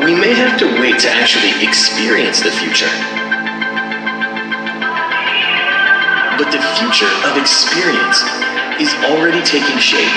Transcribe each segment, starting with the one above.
We may have to wait to actually experience the future. But the future of experience is already taking shape.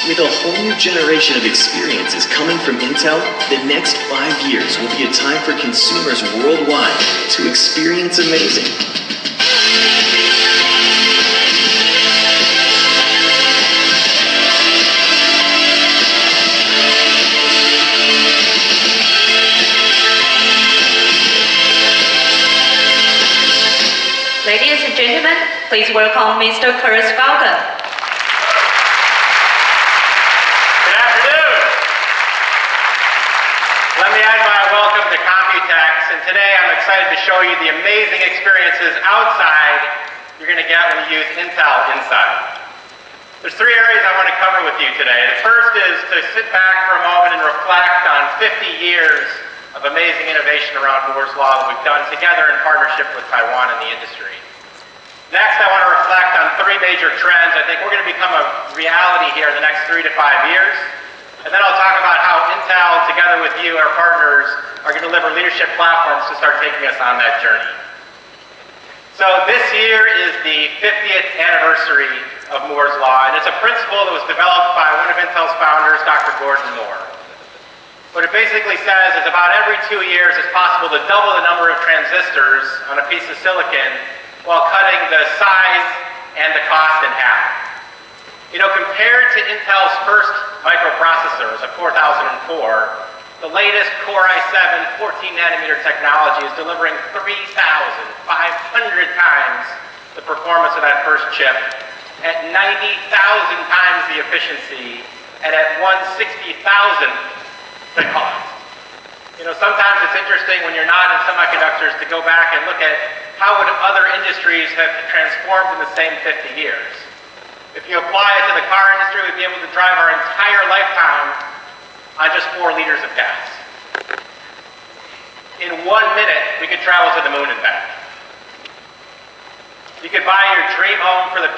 With a whole new generation of experiences coming from Intel, the next 5 years will be a time for consumers worldwide to experience amazing. Ladies and gentlemen, please welcome Mr. Chris Falcon. Let me add my welcome to Computex, and today I'm excited to show you the amazing experiences outside you're going to get when you use Intel inside. There's 3 areas I want to cover with you today. The first is to sit back for a moment and reflect on 50 years of amazing innovation around Moore's Law that we've done together in partnership with Taiwan and the industry. Next, I want to reflect on 3 major trends I think we're going to become a reality here in the next 3 to 5 years. And then I'll talk about how Intel, together with you, our partners, are going to deliver leadership platforms to start taking us on that journey. So this year is the 50th anniversary of Moore's Law, and it's a principle that was developed by one of Intel's founders, Dr. Gordon Moore. What it basically says is about every 2 years it's possible to double the number of transistors on a piece of silicon while cutting the size and the cost in half. You know, compared to Intel's first microprocessors of 4004, the latest Core i7 14-nanometer technology is delivering 3,500 times the performance of that first chip, at 90,000 times the efficiency, and at 1/60,000th the cost. You know, sometimes it's interesting when you're not in semiconductors to go back and look at how would other industries have transformed in the same 50 years. If you apply it to the car industry, we'd be able to drive our entire lifetime on just 4 liters of gas. In 1 minute, we could travel to the moon and back. You could buy your dream home for the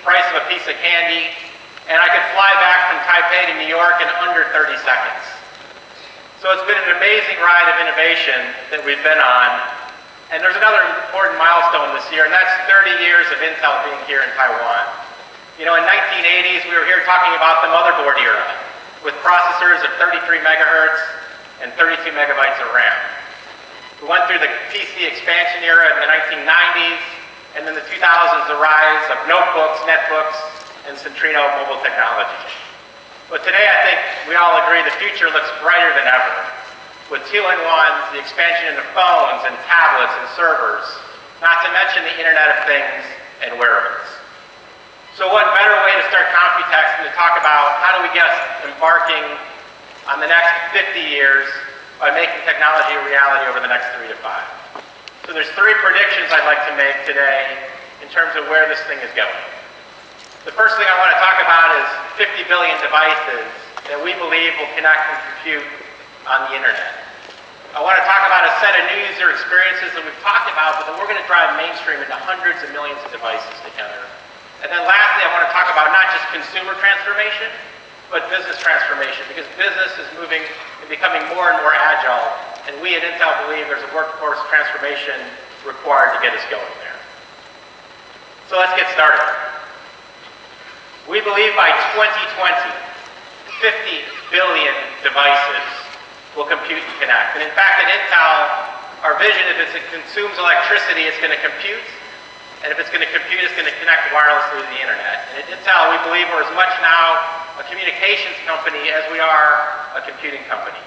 price of a piece of candy, and I could fly back from Taipei to New York in under 30 seconds. So it's been an amazing ride of innovation that we've been on. And there's another important milestone this year, and that's 30 years of Intel being here in Taiwan. You know, in 1980s, we were here talking about the motherboard era with processors of 33 megahertz and 32 megabytes of RAM. We went through the PC expansion era in the 1990s, and then the 2000s, the rise of notebooks, netbooks, and Centrino mobile technology. But today, I think we all agree the future looks brighter than ever, with 2-in-1s, the expansion into phones and tablets and servers, not to mention the Internet of Things and wearables. So what better way to start Computex than to talk about how do we get us embarking on the next 50 years by making technology a reality over the next 3 to 5. So there's 3 predictions I'd like to make today in terms of where this thing is going. The first thing I want to talk about is 50 billion devices that we believe will connect and compute on the internet. I want to talk about a set of new user experiences that we've talked about, but that we're going to drive mainstream into hundreds of millions of devices together. And then lastly, I want to talk about not just consumer transformation, but business transformation, because business is moving and becoming more and more agile, and we at Intel believe there's a workforce transformation required to get us going there. So let's get started. We believe by 2020, 50 billion devices will compute and connect. And in fact, at Intel, our vision is if it consumes electricity, it's going to compute. And if it's going to compute, it's going to connect wirelessly to the internet. And at Intel, we believe we're as much now a communications company as we are a computing company.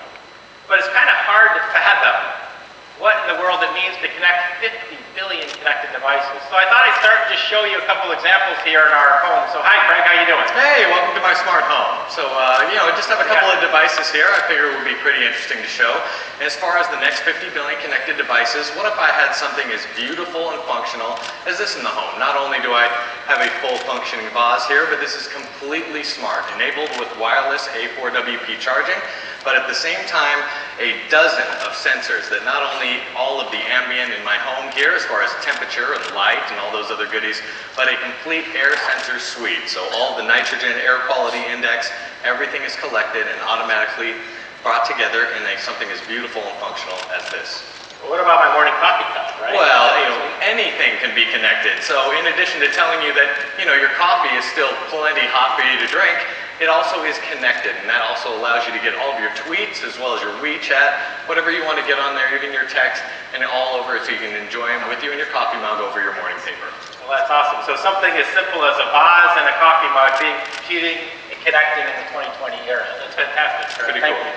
But it's kind of hard to fathom what in the world it means to connect 50 billion connected devices. So I thought I'd start and just show you a couple examples here in our home. So hi Craig, how you doing? Hey, welcome to my smart home. So, I just have a couple of devices here I figure it would be pretty interesting to show. And as far as the next 50 billion connected devices, what if I had something as beautiful and functional as this in the home? Not only do I have a full functioning vase here, but this is completely smart, enabled with wireless A4WP charging, but at the same time, a dozen of sensors that not only all of the ambient in my home here as far as temperature and light and all those other goodies, but a complete air sensor suite. So all the nitrogen, air quality index, everything is collected and automatically brought together in something as beautiful and functional as this. Well, what about my morning coffee cup, right? Well, anything can be connected. So in addition to telling you that, your coffee is still plenty hot for you to drink, it also is connected, and that also allows you to get all of your tweets as well as your WeChat, whatever you want to get on there, even your text, and all over so you can enjoy them with you in your coffee mug over your morning paper. Well, that's awesome. So something as simple as a vase and a coffee mug being computing and connecting in the 2020 era. That's fantastic. Pretty Thank cool. you.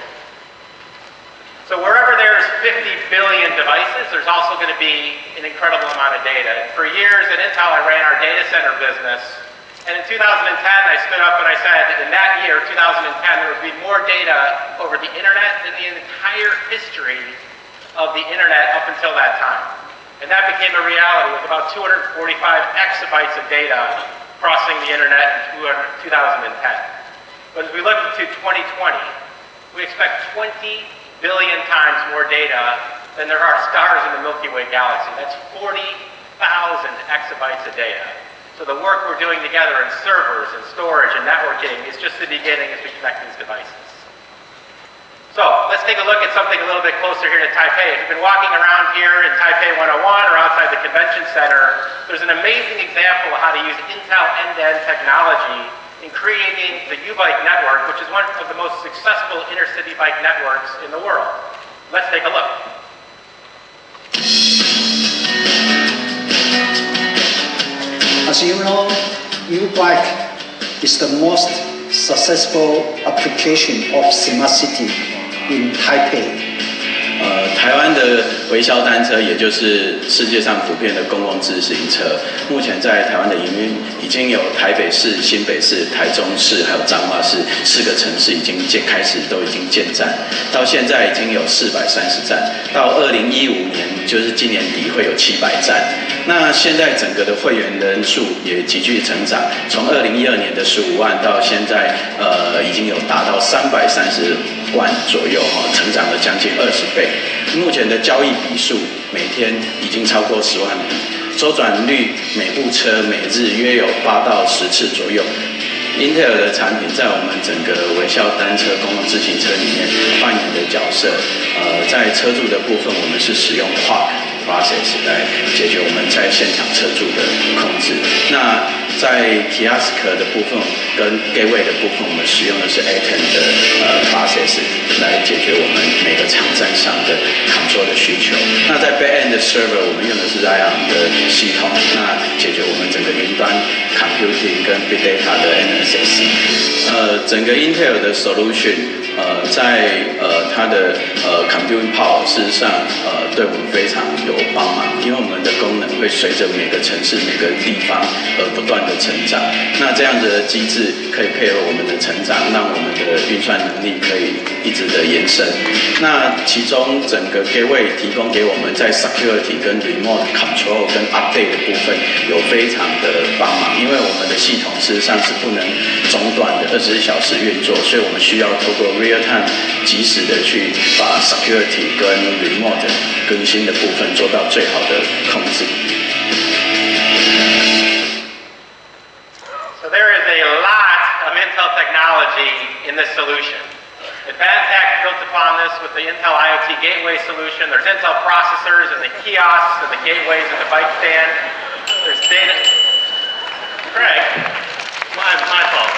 So wherever there's 50 billion devices, there's also going to be an incredible amount of data. For years at Intel, I ran our data center business. And in 2010, I stood up and I said, in that year, 2010, there would be more data over the internet than the entire history of the internet up until that time. And that became a reality with about 245 exabytes of data crossing the internet in 2010. But as we look to 2020, we expect 20 billion times more data than there are stars in the Milky Way galaxy. That's 40,000 exabytes of data. So the work we're doing together in servers and storage and networking is just the beginning as we connect these devices. So let's take a look at something a little bit closer here to Taipei. If you've been walking around here in Taipei 101 or outside the convention center, there's an amazing example of how to use Intel end-to-end technology in creating the U-Bike network, which is one of the most successful intercity bike networks in the world. Let's take a look. As you know, U-Bike is the most successful application of smart city in Taipei. 台湾的微小单车，也就是世界上普遍的公共自行车，目前在台湾的营运已经有台北市、新北市、台中市还有彰化市4个城市已经开始都已经建站，到现在已经有430站，到2015年就是今年底会有700站。那现在整个的会员人数也急剧成长，从2012年的15万到现在已经有达到330万左右成长了将近20倍。目前的交易笔数每天已经超过10万笔，周转率每部车每日约有8到10次左右。Intel 的产品在我们整个微笑单车公共自行车里面扮演的角色，在车柱的部分，我们是使用 process 来解决我们在现场车柱的控制。那在 kiosk 的部分跟 gateway 的部分，我们使用的是 ATEN 的process 来解决我们每个场站上的 control 的需求。那在 backend 的 server， 我们用的是 IoT 的系统，那解决我们整个云端 computing 跟 big data 的 NSS。整个 Intel 的 solution， 在它的computing power， 事实上对我们非常有帮忙，因为我们的功能会随着每个城市、每个地方而不断的成长。那这样子的机制可以配合我们的成长，让我们的运算能力可以一直的延伸。那其中整个 gateway 提供给我们在 security 跟 remote control 跟 update 的部分有非常的帮忙，因为我们的系统事实上是不能中断的，24小时运作，所以我们需要透过 real time 及时的去把 security 跟 remote 更新的部分做到最好的控制。So there is a lot of Intel technology in this solution. Advantech built upon this with the Intel IoT gateway solution. There's Intel processors and the kiosks and the gateways and the bike stand. There's data. Craig. My fault.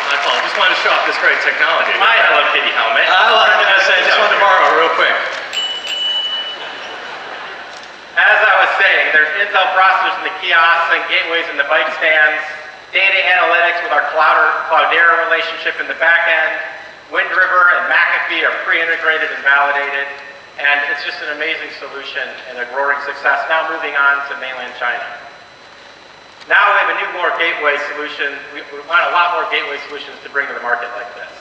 Just wanted to show off this great technology. My Hello Kitty helmet. I just wanted to borrow it real quick. As I was saying, there's Intel processors in the kiosks and gateways in the bike stands, data analytics with our Cloudera relationship in the back end, Wind River and McAfee are pre-integrated and validated, and it's just an amazing solution and a roaring success. Now moving on to mainland China. Now we have a new more gateway solution. We want a lot more gateway solutions to bring to the market like this.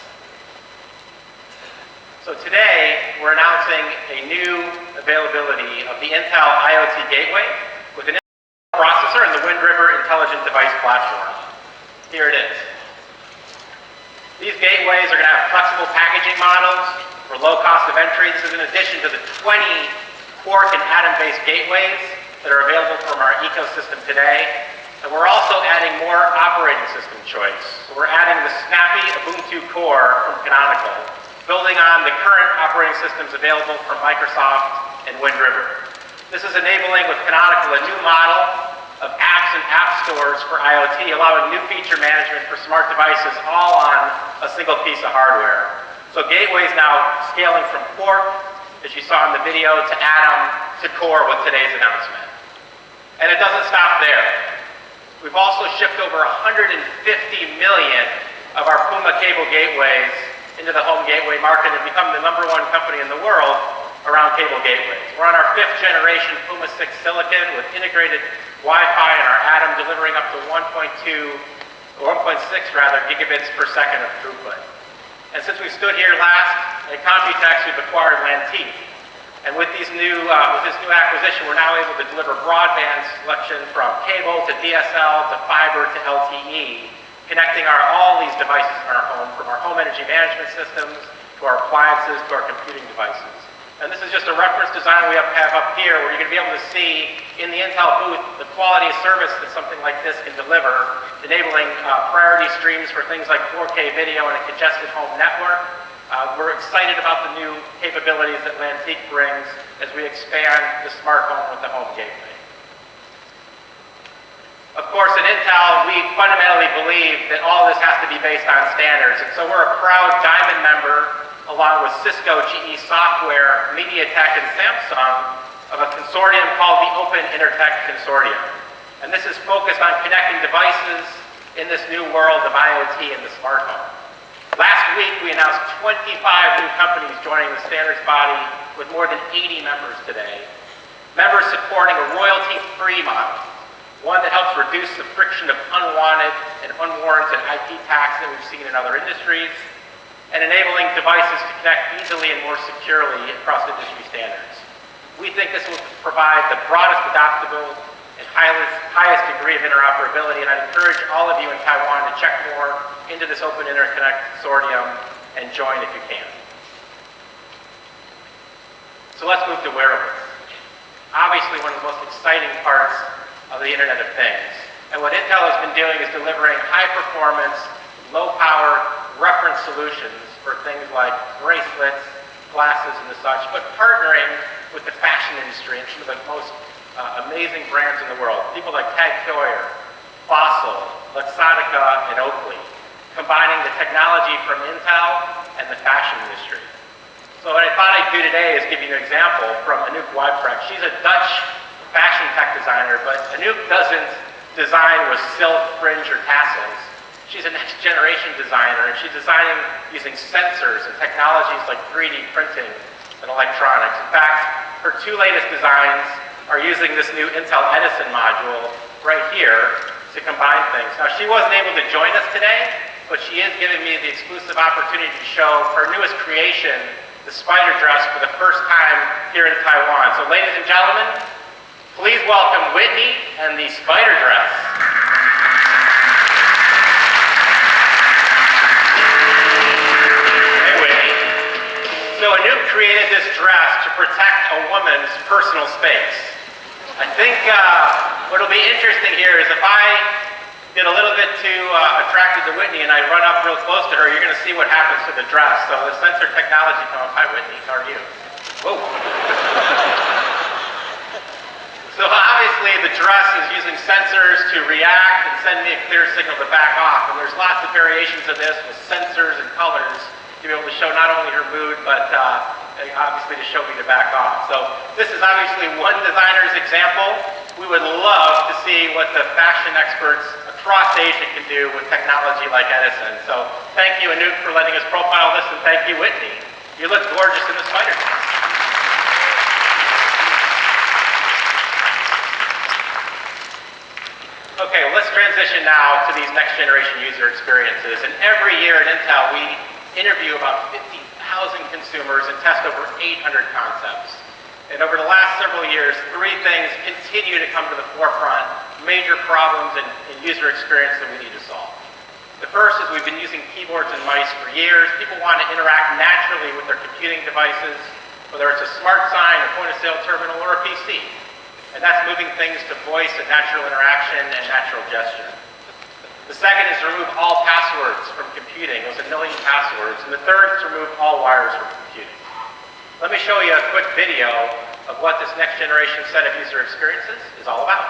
So today, we're announcing a new availability of the Intel IoT gateway with an Intel processor and the Wind River intelligent device platform. Here it is. These gateways are going to have flexible packaging models for low cost of entry. This is in addition to the 20 quark and atom-based gateways that are available from our ecosystem today. And we're also adding more operating system choice. So we're adding the snappy Ubuntu core from Canonical, building on the current operating systems available from Microsoft and Wind River. This is enabling with Canonical a new model of apps and app stores for IoT, allowing new feature management for smart devices all on a single piece of hardware. So gateways now scaling from quark, as you saw in the video, to atom to core with today's announcement. And it doesn't stop there. We've also shipped over 150 million of our Puma cable gateways into the home gateway market and become the #1 company in the world around cable gateways. We're on our 5th generation Puma 6 silicon with integrated Wi-Fi and our Atom delivering up to 1.2, or 1.6 rather, gigabits per second of throughput. And since we stood here last at Computex, we've acquired Lanteef. And with this new acquisition, we're now able to deliver broadband selection from cable to DSL to fiber to LTE, connecting all these devices in our home, from our home energy management systems to our appliances to our computing devices. And this is just a reference design we have up here, where you're going to be able to see in the Intel booth the quality of service that something like this can deliver, enabling priority streams for things like 4K video and a congested home network. We're excited about the new capabilities that Lanteef brings as we expand the smart home with the home gateway. Of course, at Intel, we fundamentally believe that all this has to be based on standards, and so we're a proud Diamond member, along with Cisco, GE Software, MediaTek, and Samsung, of a consortium called the Open Intertech Consortium. And this is focused on connecting devices in this new world of IoT and the smart home. Last week, we announced 25 new companies joining the standards body, with more than 80 members today. Members supporting a royalty-free model, one that helps reduce the friction of unwanted and unwarranted IP tax that we've seen in other industries, and enabling devices to connect easily and more securely across industry standards. We think this will provide the broadest adoptable and highest degree of interoperability, and I encourage all of you in Taiwan to check more into this Open Interconnect Consortium and join if you can. So let's move to wearables. Obviously one of the most exciting parts of the Internet of Things. And what Intel has been doing is delivering high performance, low power reference solutions for things like bracelets, glasses, and the such, but partnering with the fashion industry and some of the most amazing brands in the world. People like Tag Heuer, Fossil, Luxottica, and Oakley, combining the technology from Intel and the fashion industry. So what I thought I'd do today is give you an example from Anouk Wijbrecht. She's a Dutch fashion tech designer, but Anouk doesn't design with silk, fringe, or tassels. She's a next generation designer, and she's designing using sensors and technologies like 3D printing and electronics. In fact, her 2 latest designs are using this new Intel Edison module right here to combine things. Now, she wasn't able to join us today, but she is giving me the exclusive opportunity to show her newest creation, the spider dress, for the first time here in Taiwan. So ladies and gentlemen, please welcome Whitney and the spider dress. Hey, Whitney. So Anouk created this dress to protect a woman's personal space. I think what'll be interesting here is if I get a little bit too attracted to Whitney and I run up real close to her, you're going to see what happens to the dress. So the sensor technology comes. Hi, Whitney. How are you? Whoa. So obviously the dress is using sensors to react and send me a clear signal to back off. And there's lots of variations of this with sensors and colors to be able to show not only her mood, but obviously to show me to back off. So this is obviously one designer's example. We would love to see what the fashion experts across Asia can do with technology like Edison. So thank you, Anoop, for letting us profile this, and thank you, Whitney. You look gorgeous in the spider dress. Okay, well, let's transition now to these next generation user experiences. And every year at Intel, we interview about 50,000 consumers and test over 800 concepts. And over the last several years, three things continue to come to the forefront, major problems in user experience that we need to solve. The first is we've been using keyboards and mice for years. People want to interact naturally with their computing devices, whether it's a smart sign, a point-of-sale terminal, or a PC. And that's moving things to voice and natural interaction and natural gesture. The second is to remove all passwords from computing. Those 1 million passwords. And the third is to remove all wires from computing. Let me show you a quick video of what this next generation set of user experiences is all about.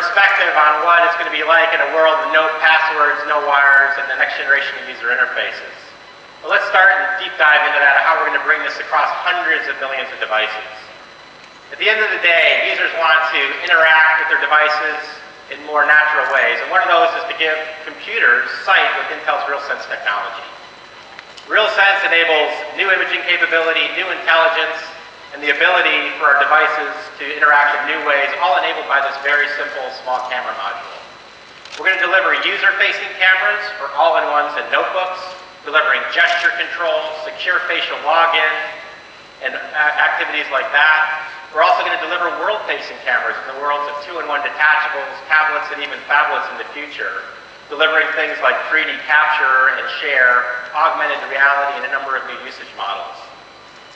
perspective on what it's going to be like in a world with no passwords, no wires, and the next generation of user interfaces. But let's start and deep dive into that, how we're going to bring this across hundreds of millions of devices. At the end of the day, users want to interact with their devices in more natural ways, and one of those is to give computers sight with Intel's RealSense technology. RealSense enables new imaging capability, new intelligence, and the ability for our devices to interact in new ways, all enabled by this very simple small camera module. We're going to deliver user-facing cameras for all-in-ones and notebooks, delivering gesture control, secure facial login, and activities like that. We're also going to deliver world-facing cameras in the worlds of 2-in-1 detachables, tablets, and even phablets in the future, delivering things like 3D capture and share, augmented reality, and a number of new usage models.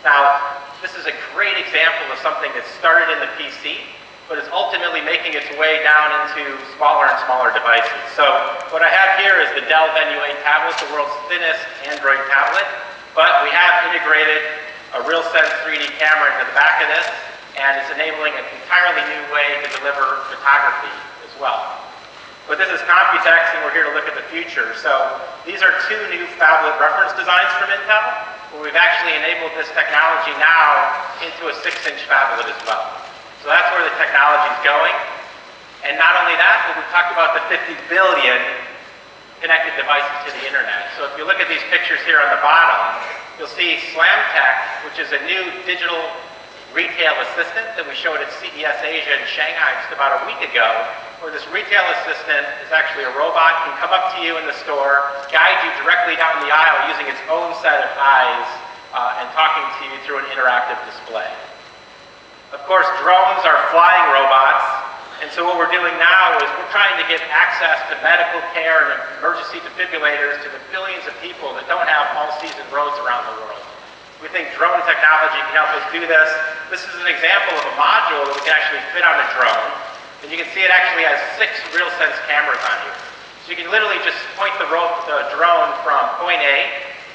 Now, this is a great example of something that started in the PC, but is ultimately making its way down into smaller and smaller devices. So what I have here is the Dell Venue 8 tablet, the world's thinnest Android tablet, but we have integrated a RealSense 3D camera into the back of this, and it's enabling an entirely new way to deliver photography as well. But this is Computex, and we're here to look at the future. So these are two new phablet reference designs from Intel, where we've actually enabled this technology now into a 6-inch phablet as well. So that's where the technology is going. And not only that, but we talked about the 50 billion connected devices to the internet. So if you look at these pictures here on the bottom, you'll see SlamTech, which is a new digital retail assistant that we showed at CES Asia in Shanghai just about a week ago, where this retail assistant is actually a robot, can come up to you in the store, guide you directly down the aisle using its own set of eyes, and talking to you through an interactive display. Of course, drones are flying robots, and so what we're doing now is we're trying to get access to medical care and emergency defibrillators to the billions of people that don't have all-season roads around the world. We think drone technology can help us do this. This is an example of a module that we can actually fit on a drone, and you can see it actually has 6 RealSense cameras on here. So you can literally just point the drone from point A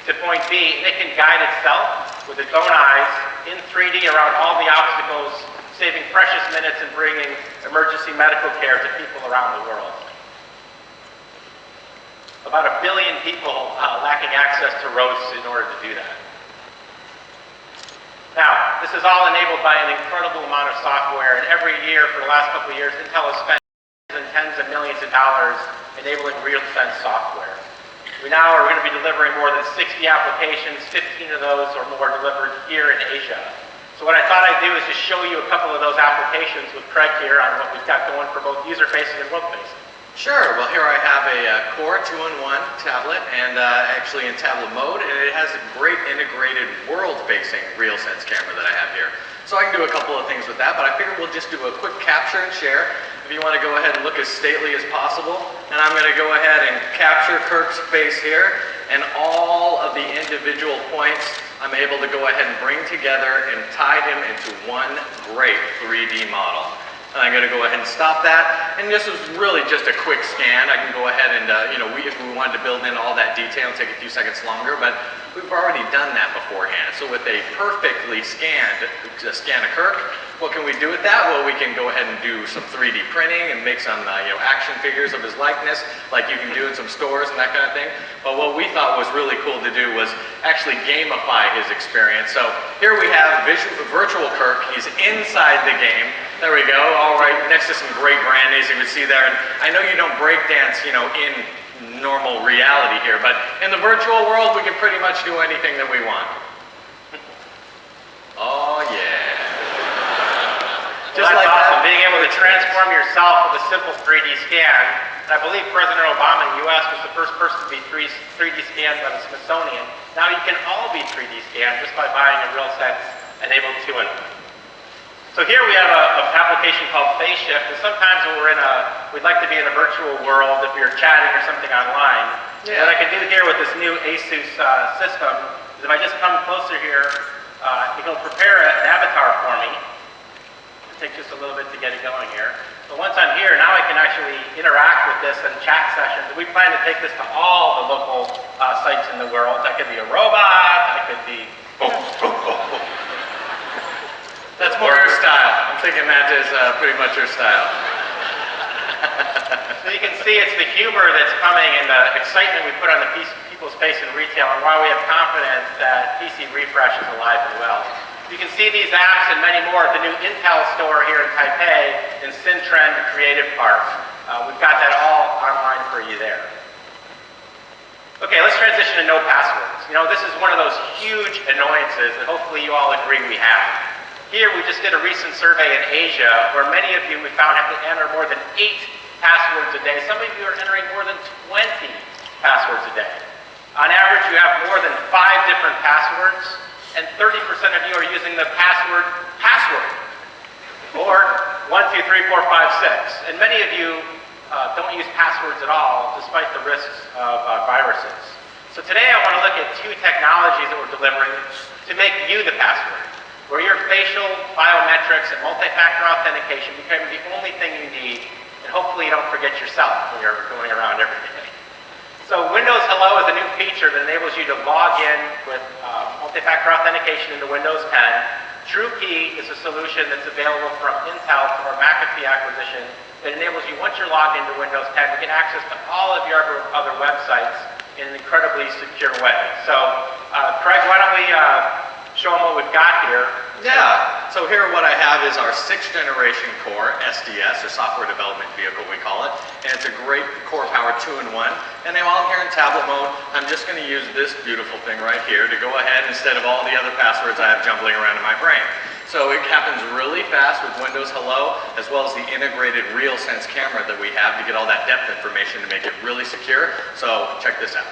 to point B, and it can guide itself with its own eyes in 3D around all the obstacles, saving precious minutes and bringing emergency medical care to people around the world. About 1 billion people lacking access to roads in order to do that. Now, this is all enabled by an incredible amount of software, and every year for the last couple of years, Intel has spent tens of millions of dollars enabling RealSense software. We now are going to be delivering more than 60 applications, 15 of those or more delivered here in Asia. So what I thought I'd do is just show you a couple of those applications with Craig here on what we've got going for both user-facing and world-facing. Sure. Well, here I have a Core 2-in-1 tablet, and actually in tablet mode, and it has a great integrated world-facing RealSense camera that I have here. So I can do a couple of things with that, but I figured we'll just do a quick capture and share. If you want to go ahead and look as stately as possible, and I'm going to go ahead and capture Kirk's face here, and all of the individual points I'm able to go ahead and bring together and tie him into one great 3D model. And I'm going to go ahead and stop that. And this was really just a quick scan. I can go ahead and, if we wanted to build in all that detail, it'll take a few seconds longer, but we've already done that beforehand. So with a perfectly scanned scan of Kirk, what can we do with that? Well, we can go ahead and do some 3D printing and make some, action figures of his likeness, like you can do in some stores and that kind of thing. But what we thought was really cool to do was actually gamify his experience. So here we have virtual Kirk. He's inside the game. There we go. All right, next to some great brandies you can see there. And I know you don't break dance, in normal reality here, but in the virtual world, we can pretty much do anything that we want. Oh yeah. Just like awesome. Being able to transform yourself with a simple 3D scan. And I believe President Obama in the US was the first person to be 3D scanned by the Smithsonian. Now you can all be 3D scanned just by buying a RealSense enabled 2-in-1. So here we have an application called Phase Shift, and sometimes when we'd like to be in a virtual world if you're chatting or something online. Yeah. What I can do here with this new ASUS system is if I just come closer here, it'll prepare an avatar for me. It'll take just a little bit to get it going here. But once I'm here, now I can actually interact with this in chat sessions. We plan to take this to all the local sites in the world. That could be a robot, that could be... That's more your style. I'm thinking that is pretty much your style. So you can see it's the humor that's coming and the excitement we put on the people's face in retail, and why we have confidence that PC refresh is alive and well. You can see these apps and many more at the new Intel store here in Taipei in Sintrend Creative Park. We've got that all online for you there. Okay, let's transition to no passwords. This is one of those huge annoyances that hopefully you all agree we have. Here, we just did a recent survey in Asia where many of you we found have to enter more than 8 passwords a day. Some of you are entering more than 20 passwords a day. On average, you have more than 5 different passwords, and 30% of you are using the password, or 1, 2, 3, 4, 5, 6. And many of you don't use passwords at all, despite the risks of viruses. So today, I want to look at 2 technologies that we're delivering to make you the password, where your facial biometrics and multi-factor authentication become the only thing you need, and hopefully you don't forget yourself when you're going around every day. So Windows Hello is a new feature that enables you to log in with multi-factor authentication into Windows 10. TrueKey is a solution that's available from Intel through our McAfee acquisition that enables you, once you're logged into Windows 10, to get access to all of your other websites in an incredibly secure way. So Craig, why don't we show them what we've got here. Yeah, so here what I have is our 6th generation core, SDS, or software development vehicle we call it, and it's a great core power 2-in-1. And then while I'm here in tablet mode, I'm just going to use this beautiful thing right here to go ahead instead of all the other passwords I have jumbling around in my brain. So it happens really fast with Windows Hello, as well as the integrated RealSense camera that we have to get all that depth information to make it really secure. So check this out.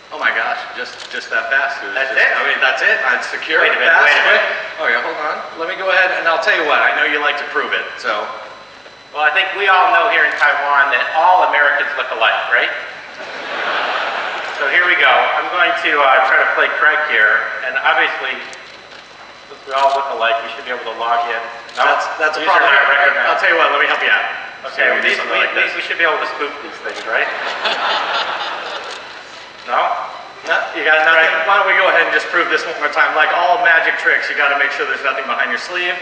Oh my gosh, just that fast. That's it? I mean, that's it. It's secure, Wait a minute, fast, wait a minute. quick. Oh yeah, hold on. Let me go ahead and I'll tell you what, I know you like to prove it, so. Well, I think we all know here in Taiwan that all Americans look alike, right? So here we go. I'm going to try to play Craig here, and obviously, since we all look alike, we should be able to log in. No, That's a user problem. not recognized. I'll tell you what, let me help you out. Okay, So we do these, something like this. we should be able to spoof these things, right? No? No, you got nothing? Why don't we go ahead and just prove this one more time? Like all magic tricks, you got to make sure there's nothing behind your sleeve.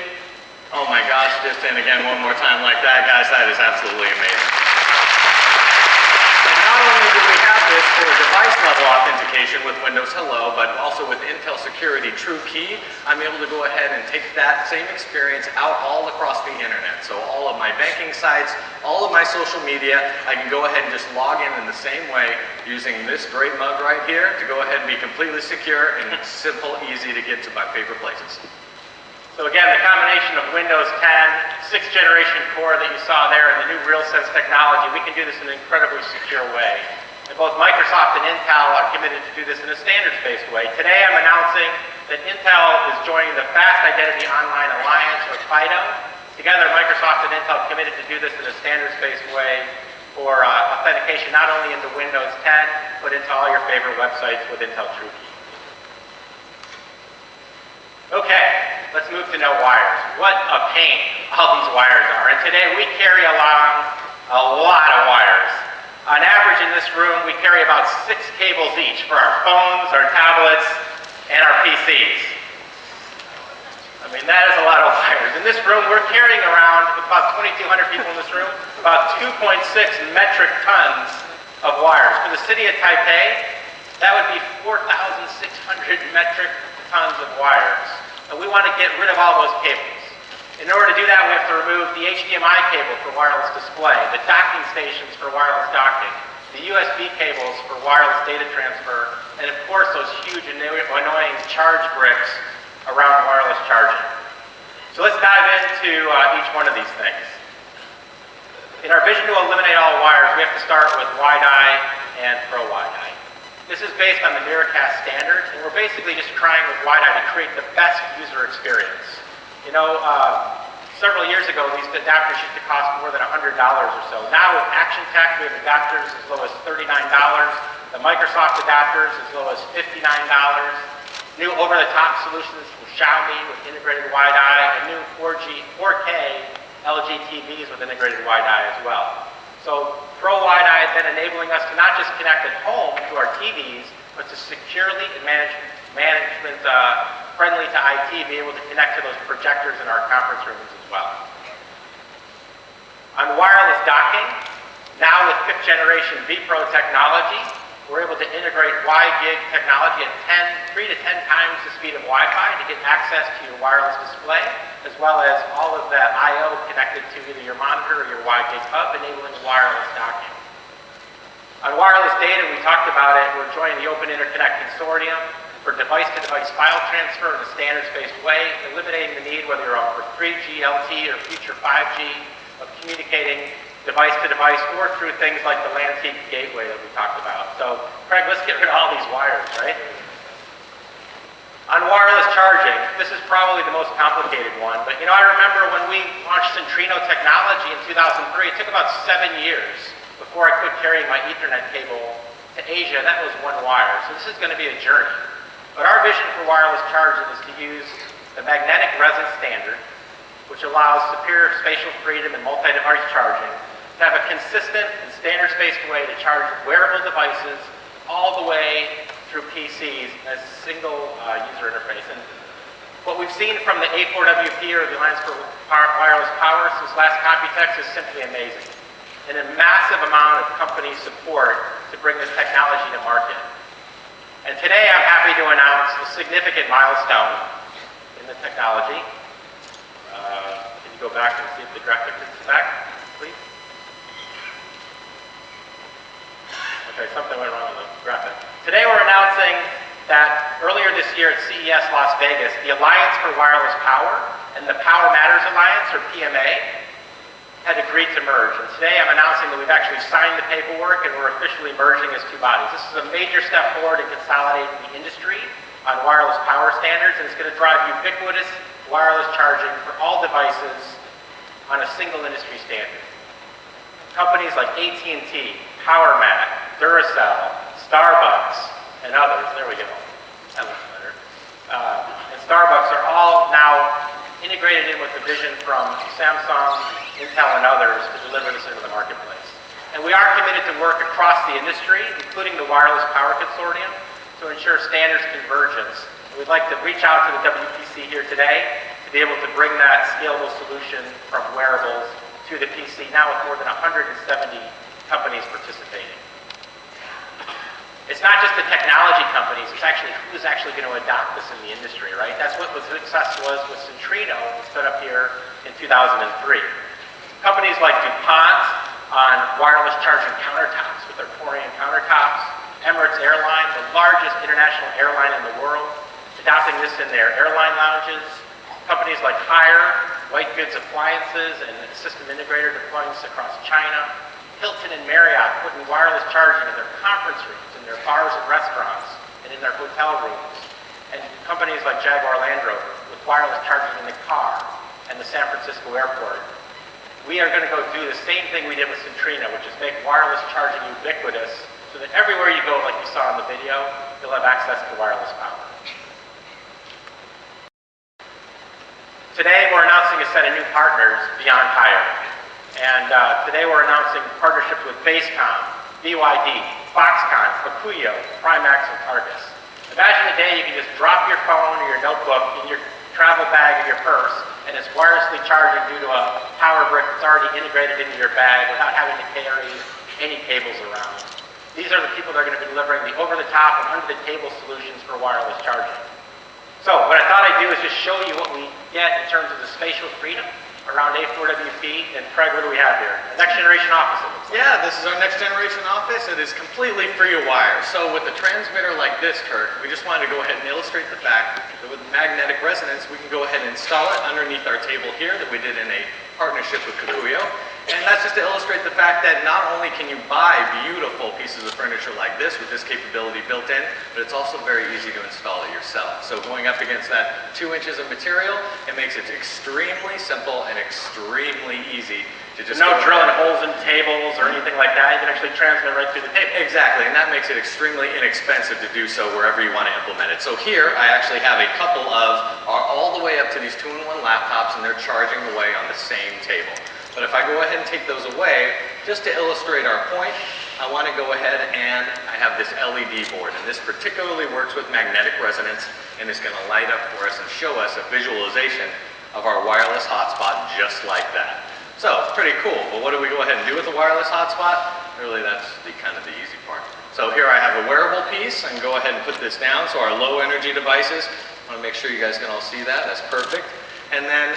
Oh my gosh, just in again one more time like that, guys, that is absolutely amazing. And not only do we have this for device level authentication with Windows Hello, but also with Intel Security True Key, I'm able to go ahead and take that same experience out all across the internet. So all of my banking sites, all of my social media, I can go ahead and just log in the same way using this great mug right here to go ahead and be completely secure and simple, easy to get to my favorite places. So again, the combination of Windows 10, 6th generation core that you saw there, and the new RealSense technology, we can do this in an incredibly secure way. And both Microsoft and Intel are committed to do this in a standards-based way. Today I'm announcing that Intel is joining the Fast Identity Online Alliance, or FIDO. Together, Microsoft and Intel committed to do this in a standards-based way for authentication not only into Windows 10, but into all your favorite websites with Intel TrueKey. Okay, let's move to no wires. What a pain all these wires are. And today we carry along a lot of wires. On average in this room, we carry about 6 cables each for our phones, our tablets, and our PCs. I mean, that is a lot of wires. In this room, we're carrying around, with about 2,200 people in this room, about 2.6 metric tons of wires. For the city of Taipei, that would be 4,600 metric tons of wires. And we want to get rid of all those cables. In order to do that, we have to remove the HDMI cable for wireless display, the docking stations for wireless docking, the USB cables for wireless data transfer, and of course those huge annoying charge bricks around wireless charging. So let's dive into each one of these things. In our vision to eliminate all wires, we have to start with wide-eye and pro wide-eye. This is based on the Miracast standard, and we're basically just trying with wide-eye to create the best user experience. You know, several years ago, these adapters used to cost more than $100 or so. Now with Action Tech, we have adapters as low as $39. The Microsoft adapters as low as $59. New over-the-top solutions from Xiaomi with integrated wide-eye, and new 4K LG TVs with integrated wide-eye as well. So Pro Wide-Eye is then enabling us to not just connect at home to our TVs, but to securely and management friendly to IT, be able to connect to those projectors in our conference rooms as well. On wireless docking, now with 5th generation vPro technology, we're able to integrate WiGig technology at 3 to 10 times the speed of Wi-Fi to get access to your wireless display, as well as all of that I/O connected to either your monitor or your WiGig hub, enabling wireless docking. On wireless data, we talked about it, we're joining the Open Interconnect Consortium for device-to-device file transfer in a standards-based way, eliminating the need, whether you're on for 3G, LTE, or future 5G, of communicating device-to-device or through things like the LAN gateway that we talked about. So, Craig, let's get rid of all these wires, right? On wireless charging, this is probably the most complicated one, but you know, I remember when we launched Centrino technology in 2003, it took about 7 years before I could carry my Ethernet cable to Asia. That was one wire, so this is going to be a journey. But our vision for wireless charging is to use the magnetic resonance standard, which allows superior spatial freedom and multi-device charging, to have a consistent and standards-based way to charge wearable devices all the way through PCs as a single user interface. And what we've seen from the A4WP, or the Alliance for Wireless Power, since last Computex is simply amazing. And a massive amount of company support to bring this technology to market. And today I'm happy to announce the significant milestone in the technology. Can you go back and see if the graphic is back, please? Okay, something went wrong with the graphic. Today we're announcing that earlier this year at CES Las Vegas, the Alliance for Wireless Power and the Power Matters Alliance, or PMA, had agreed to merge. And today I'm announcing that we've actually signed the paperwork and we're officially merging as two bodies. This is a major step forward in consolidating the industry on wireless power standards, and it's going to drive ubiquitous wireless charging for all devices on a single industry standard. Companies like AT&T, PowerMac, Duracell, Starbucks, and others, there we go, that looks better, and Starbucks are all now integrated in with the vision from Samsung, Intel, and others to deliver this into the marketplace. And we are committed to work across the industry, including the Wireless Power Consortium, to ensure standards convergence. And we'd like to reach out to the WPC here today to be able to bring that scalable solution from wearables to the PC, now with more than 170 companies participating. It's not just the technology companies, it's actually who's actually going to adopt this in the industry, right? That's what the success was with Centrino, stood up here in 2003. Companies like DuPont on wireless charging countertops with their Porion countertops, Emirates Airline, the largest international airline in the world, adopting this in their airline lounges. Companies like Haier, white goods appliances, and a system integrator deploying this across China. Hilton and Marriott putting wireless charging in their conference rooms, in their bars and restaurants, and in their hotel rooms. And companies like Jaguar Land Rover with wireless charging in the car and the San Francisco airport. We are going to go do the same thing we did with Centrino, which is make wireless charging ubiquitous so that everywhere you go, like you saw in the video, you'll have access to wireless power. Today we're announcing a set of new partners beyond hire. And today we're announcing partnerships with Basecom, BYD, Foxconn, Fukuyo, Primax, and Targus. Imagine a day you can just drop your phone or your notebook in your travel bag or your purse, and it's wirelessly charging due to a power brick that's already integrated into your bag without having to carry any cables around. These are the people that are going to be delivering the over-the-top and under-the-table solutions for wireless charging. So what I thought I'd do is just show you what we get in terms of the spatial freedom around A4WP, and Craig, what do we have here? Next generation office, it looks like. Yeah, this is our next generation office. It is completely free of wire. So with a transmitter like this, Kurt, we just wanted to go ahead and illustrate the fact that with magnetic resonance, we can go ahead and install it underneath our table here that we did in a partnership with Fukuyo. And that's just to illustrate the fact that not only can you buy beautiful pieces of furniture like this with this capability built in, but it's also very easy to install it yourself. So going up against that 2 inches of material, it makes it extremely simple and extremely easy to just no drilling holes in tables or anything like that. You can actually transmit right through the table. Exactly, and that makes it extremely inexpensive to do so wherever you want to implement it. So here, I actually have a couple of, all the way up to these 2-in-1 laptops, and they're charging away on the same table. But if I go ahead and take those away, just to illustrate our point, I want to go ahead and I have this LED board, and this particularly works with magnetic resonance, and it's going to light up for us and show us a visualization of our wireless hotspot just like that. So, pretty cool, but what do we go ahead and do with the wireless hotspot? Really, that's kind of the easy part. So here I have a wearable piece, I can go ahead and put this down, so our low energy devices, I want to make sure you guys can all see that, that's perfect. And then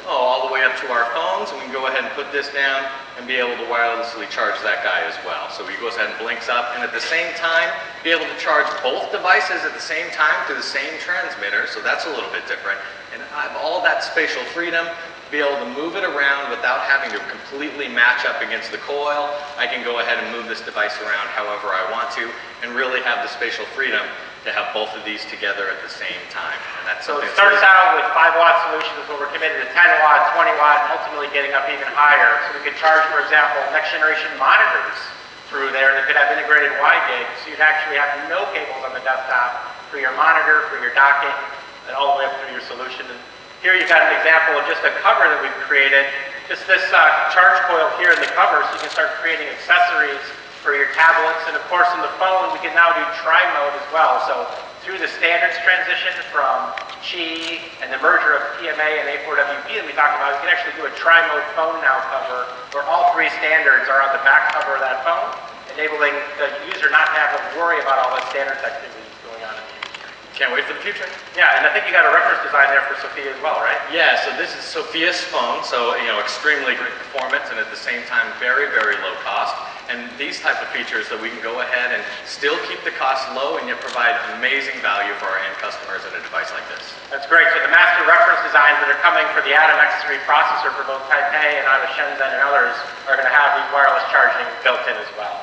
all the way up to our phones, and we can go ahead and put this down and be able to wirelessly charge that guy as well. So we goes ahead and blinks up, and at the same time, be able to charge both devices at the same time through the same transmitter, so that's a little bit different. And I have all that spatial freedom, be able to move it around without having to completely match up against the coil. I can go ahead and move this device around however I want to, and really have the spatial freedom to have both of these together at the same time. And that's so it starts out with 5-watt solutions, but we're committed to 10-watt, 20-watt, and ultimately getting up even higher. So we could charge, for example, next-generation monitors through there that could have integrated WiGig, so you'd actually have no cables on the desktop for your monitor, for your docking, and all the way up through your solution. And here you've got an example of just a cover that we've created. Just this charge coil here in the cover, so you can start creating accessories for your tablets, and of course in the phone we can now do tri-mode as well. So through the standards transition from Qi and the merger of PMA and A4WP that we talked about, you can actually do a tri-mode phone now cover where all 3 standards are on the back cover of that phone, enabling the user not to have to worry about all the standards activities going on in the industry. Can't wait for the future. Yeah, and I think you got a reference design there for Sophia as well, right? Yeah, so this is Sophia's phone, so extremely great performance and at the same time very, very low cost. And these type of features that we can go ahead and still keep the cost low and yet provide amazing value for our end customers in a device like this. That's great. So the master reference designs that are coming for the Atom X3 processor for both Taipei and out of Shenzhen and others are going to have these wireless charging built in as well.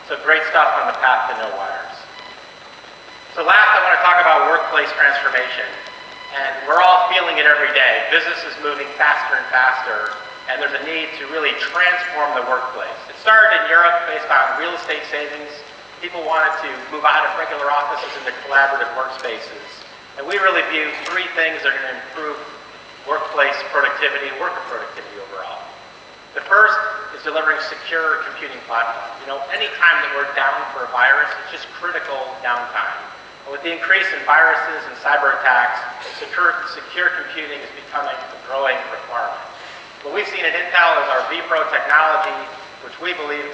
So great stuff on the path to no wires. So last I want to talk about workplace transformation. And we're all feeling it every day. Business is moving faster and faster, and there's a need to really transform the workplace. It started in Europe based on real estate savings. People wanted to move out of regular offices into collaborative workspaces. And we really view three things that are going to improve workplace productivity and worker productivity overall. The first is delivering secure computing platforms. Any time that we're down for a virus, it's just critical downtime. And with the increase in viruses and cyber attacks, secure computing is becoming a growing requirement. What we've seen at Intel is our vPro technology, which we believe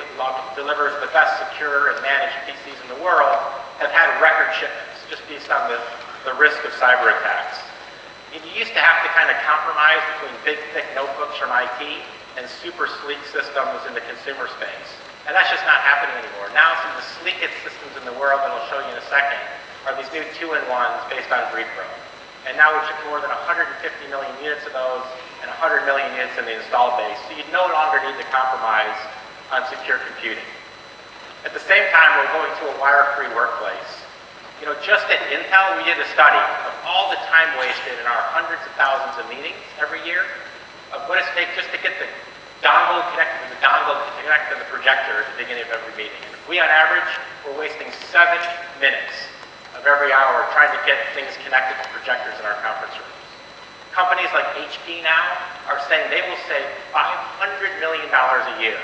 delivers the best secure and managed PCs in the world, have had record shipments just based on the risk of cyber attacks. You used to have to kind of compromise between big, thick notebooks from IT and super sleek systems in the consumer space. And that's just not happening anymore. Now some of the sleekest systems in the world, and I'll show you in a second, are these new 2-in-1s based on vPro. And now we're shipping more than 150 million units of those and 100 million units in the installed base. So you no longer need to compromise on secure computing. At the same time, we're going to a wire-free workplace. Just at Intel, we did a study of all the time wasted in our hundreds of thousands of meetings every year, of what it takes just to get the dongle connected to the projector at the beginning of every meeting. And we, on average, we're wasting 7 minutes of every hour trying to get things connected to projectors in our conference rooms. Companies like HP now are saying they will save $500 million a year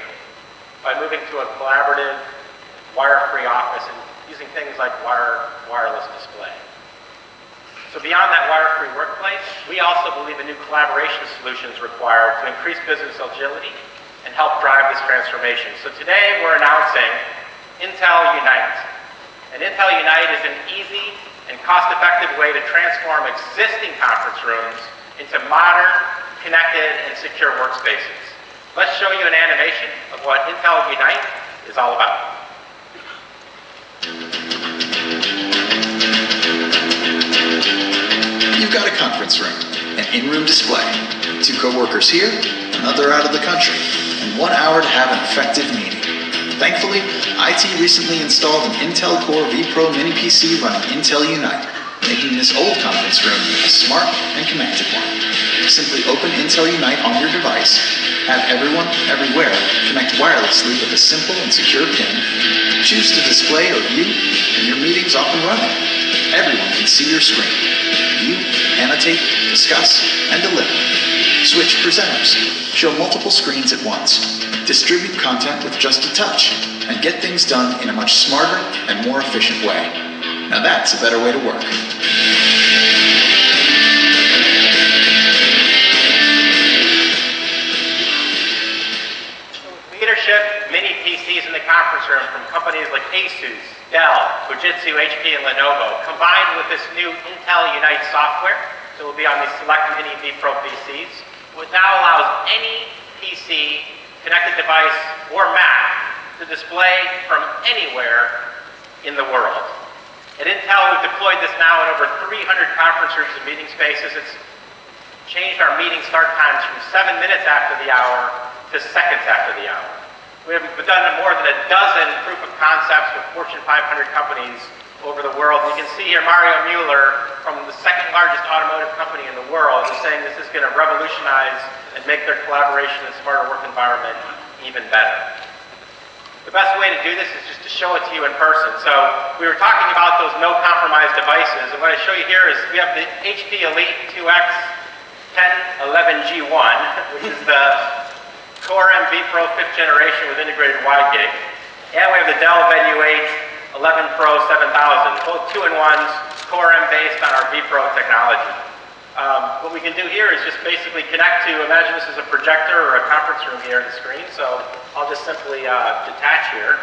by moving to a collaborative, wire-free office and using things like wireless display. So beyond that wire-free workplace, we also believe a new collaboration solution is required to increase business agility and help drive this transformation. So today we're announcing Intel Unite. And Intel Unite is an easy and cost-effective way to transform existing conference rooms into modern, connected, and secure workspaces. Let's show you an animation of what Intel Unite is all about. You've got a conference room, an in-room display, 2 coworkers here, another out of the country, and 1 hour to have an effective meeting. Thankfully, IT recently installed an Intel Core vPro Mini PC running Intel Unite, making this old conference room a smart and connected one. Simply open Intel Unite on your device, have everyone, everywhere, connect wirelessly with a simple and secure PIN, choose to display or view, and your meeting's off and running. Everyone can see your screen. View, annotate, discuss, and deliver. Switch presenters. Show multiple screens at once. Distribute content with just a touch. And get things done in a much smarter and more efficient way. Now that's a better way to work. Leadership Mini PCs in the conference room from companies like ASUS, Dell, Fujitsu, HP, and Lenovo, combined with this new Intel Unite software that will be on these select Mini vPro PCs, which now allows any PC, connected device, or Mac to display from anywhere in the world. At Intel, we've deployed this now in over 300 conference rooms and meeting spaces. It's changed our meeting start times from 7 minutes after the hour to seconds after the hour. We've done more than a dozen proof of concepts with Fortune 500 companies over the world. You can see here Mario Mueller from the second largest automotive company in the world is saying this is going to revolutionize and make their collaboration and smarter work environment even better. The best way to do this is just to show it to you in person. So we were talking about those no compromise devices, and what I show you here is we have the HP Elite 2X 1011G1, which is the Core M vPro 5th generation with integrated wide gig. And we have the Dell Venue 8 11 Pro 7000, both 2-in-1s, Core M based on our vPro technology. What we can do here is just basically connect to, imagine this is a projector or a conference room here on the screen, so I'll just simply detach here.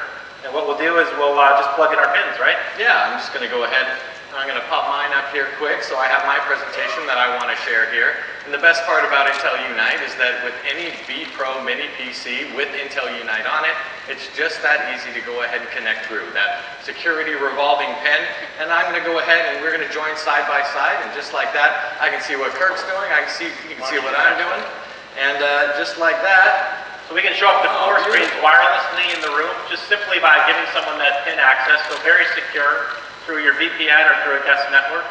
And what we'll do is we'll just plug in our pins, right? Yeah, I'm just going to go ahead, I'm going to pop mine up here quick, so I have my presentation that I want to share here. And the best part about Intel Unite is that with any B Pro Mini PC with Intel Unite on it, it's just that easy to go ahead and connect through that security revolving pen. And I'm going to go ahead and we're going to join side by side, and just like that, I can see what Kirk's doing, you can see what I'm doing, and just like that. So we can show up to 4 screens wirelessly in the room, just simply by giving someone that PIN access, so very secure through your VPN or through a guest network.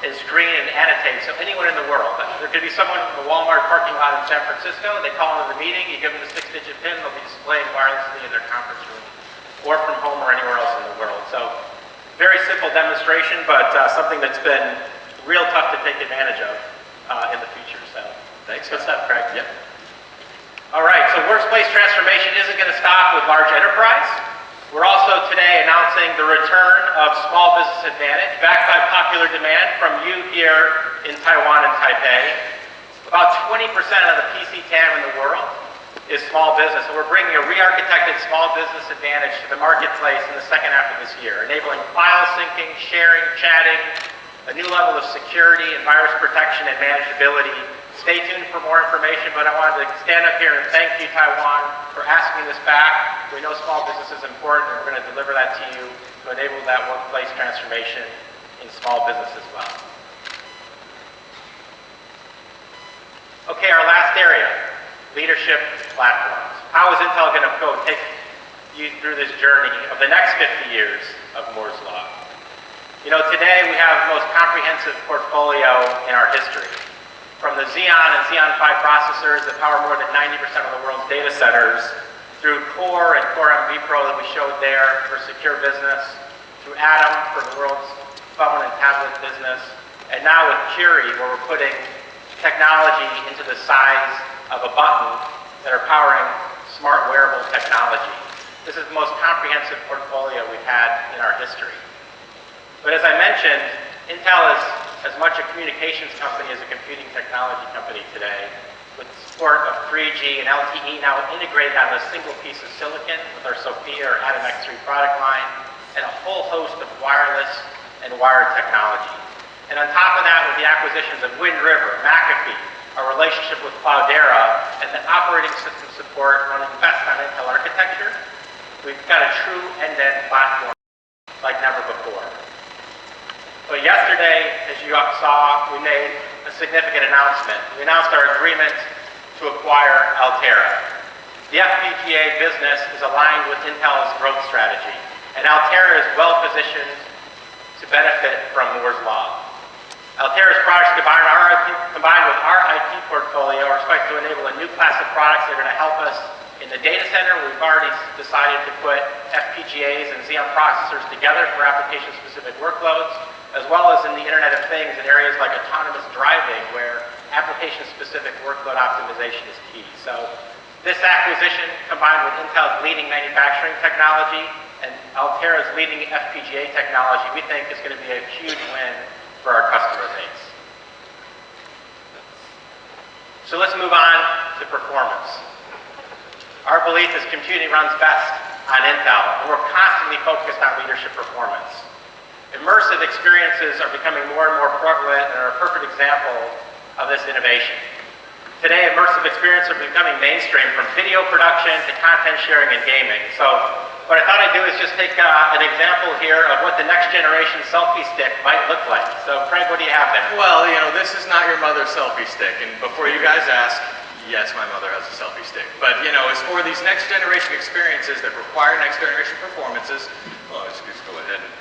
And screen and annotate, so anyone in the world. There could be someone in the Walmart parking lot in San Francisco, they call into the meeting, you give them the 6-digit PIN, they'll be displaying wirelessly in their conference room, or from home or anywhere else in the world. So, very simple demonstration, but something that's been real tough to take advantage of in the future. So, thanks. Good stuff, Craig. Yep. All right, so workplace transformation isn't going to stop with large enterprise. We're also today announcing the return of Small Business Advantage, backed by popular demand from you here in Taiwan and Taipei. About 20% of the PC TAM in the world is small business, and we're bringing a re-architected Small Business Advantage to the marketplace in the second half of this year, enabling file syncing, sharing, chatting, a new level of security and virus protection and manageability. Stay tuned for more information, but I wanted to stand up here and thank you, Taiwan, for asking this back. We know small business is important, and we're going to deliver that to you to enable that workplace transformation in small business as well. Okay, our last area, leadership platforms. How is Intel going to go take you through this journey of the next 50 years of Moore's Law? You know, today we have the most comprehensive portfolio in our history. From the Xeon and Xeon 5 processors that power more than 90% of the world's data centers, through Core and Core MV Pro that we showed there for secure business, through Atom for the world's phone and tablet business, and now with Curie, where we're putting technology into the size of a button that are powering smart wearable technology. This is the most comprehensive portfolio we've had in our history. But as I mentioned, Intel is as much a communications company as a computing technology company today, with support of 3G and LTE now integrated on a single piece of silicon with our SoFIA or Atom X3 product line, and a whole host of wireless and wired technology. And on top of that, with the acquisitions of Wind River, McAfee, our relationship with Cloudera, and the operating system support running best on Intel architecture, we've got a true end-to-end platform like never before. So yesterday, as you saw, we made a significant announcement. We announced our agreement to acquire Altera. The FPGA business is aligned with Intel's growth strategy, and Altera is well positioned to benefit from Moore's Law. Altera's products combined with our IP portfolio are expected to enable a new class of products that are going to help us in the data center. We've already decided to put FPGAs and Xeon processors together for application-specific workloads, as well as in the Internet of Things in areas like autonomous driving, where application-specific workload optimization is key. So this acquisition, combined with Intel's leading manufacturing technology and Altera's leading FPGA technology, we think is going to be a huge win for our customer base. So let's move on to performance. Our belief is computing runs best on Intel, and we're constantly focused on leadership performance. Immersive experiences are becoming more and more prevalent and are a perfect example of this innovation. Today, immersive experiences are becoming mainstream, from video production to content sharing and gaming. So what I thought I'd do is just take an example here of what the next generation selfie stick might look like. So Craig, what do you have there? Well, you know, this is not your mother's selfie stick. And before you guys ask, yes, my mother has a selfie stick. But, you know, as for these next generation experiences that require next generation performances, well, let's just go ahead and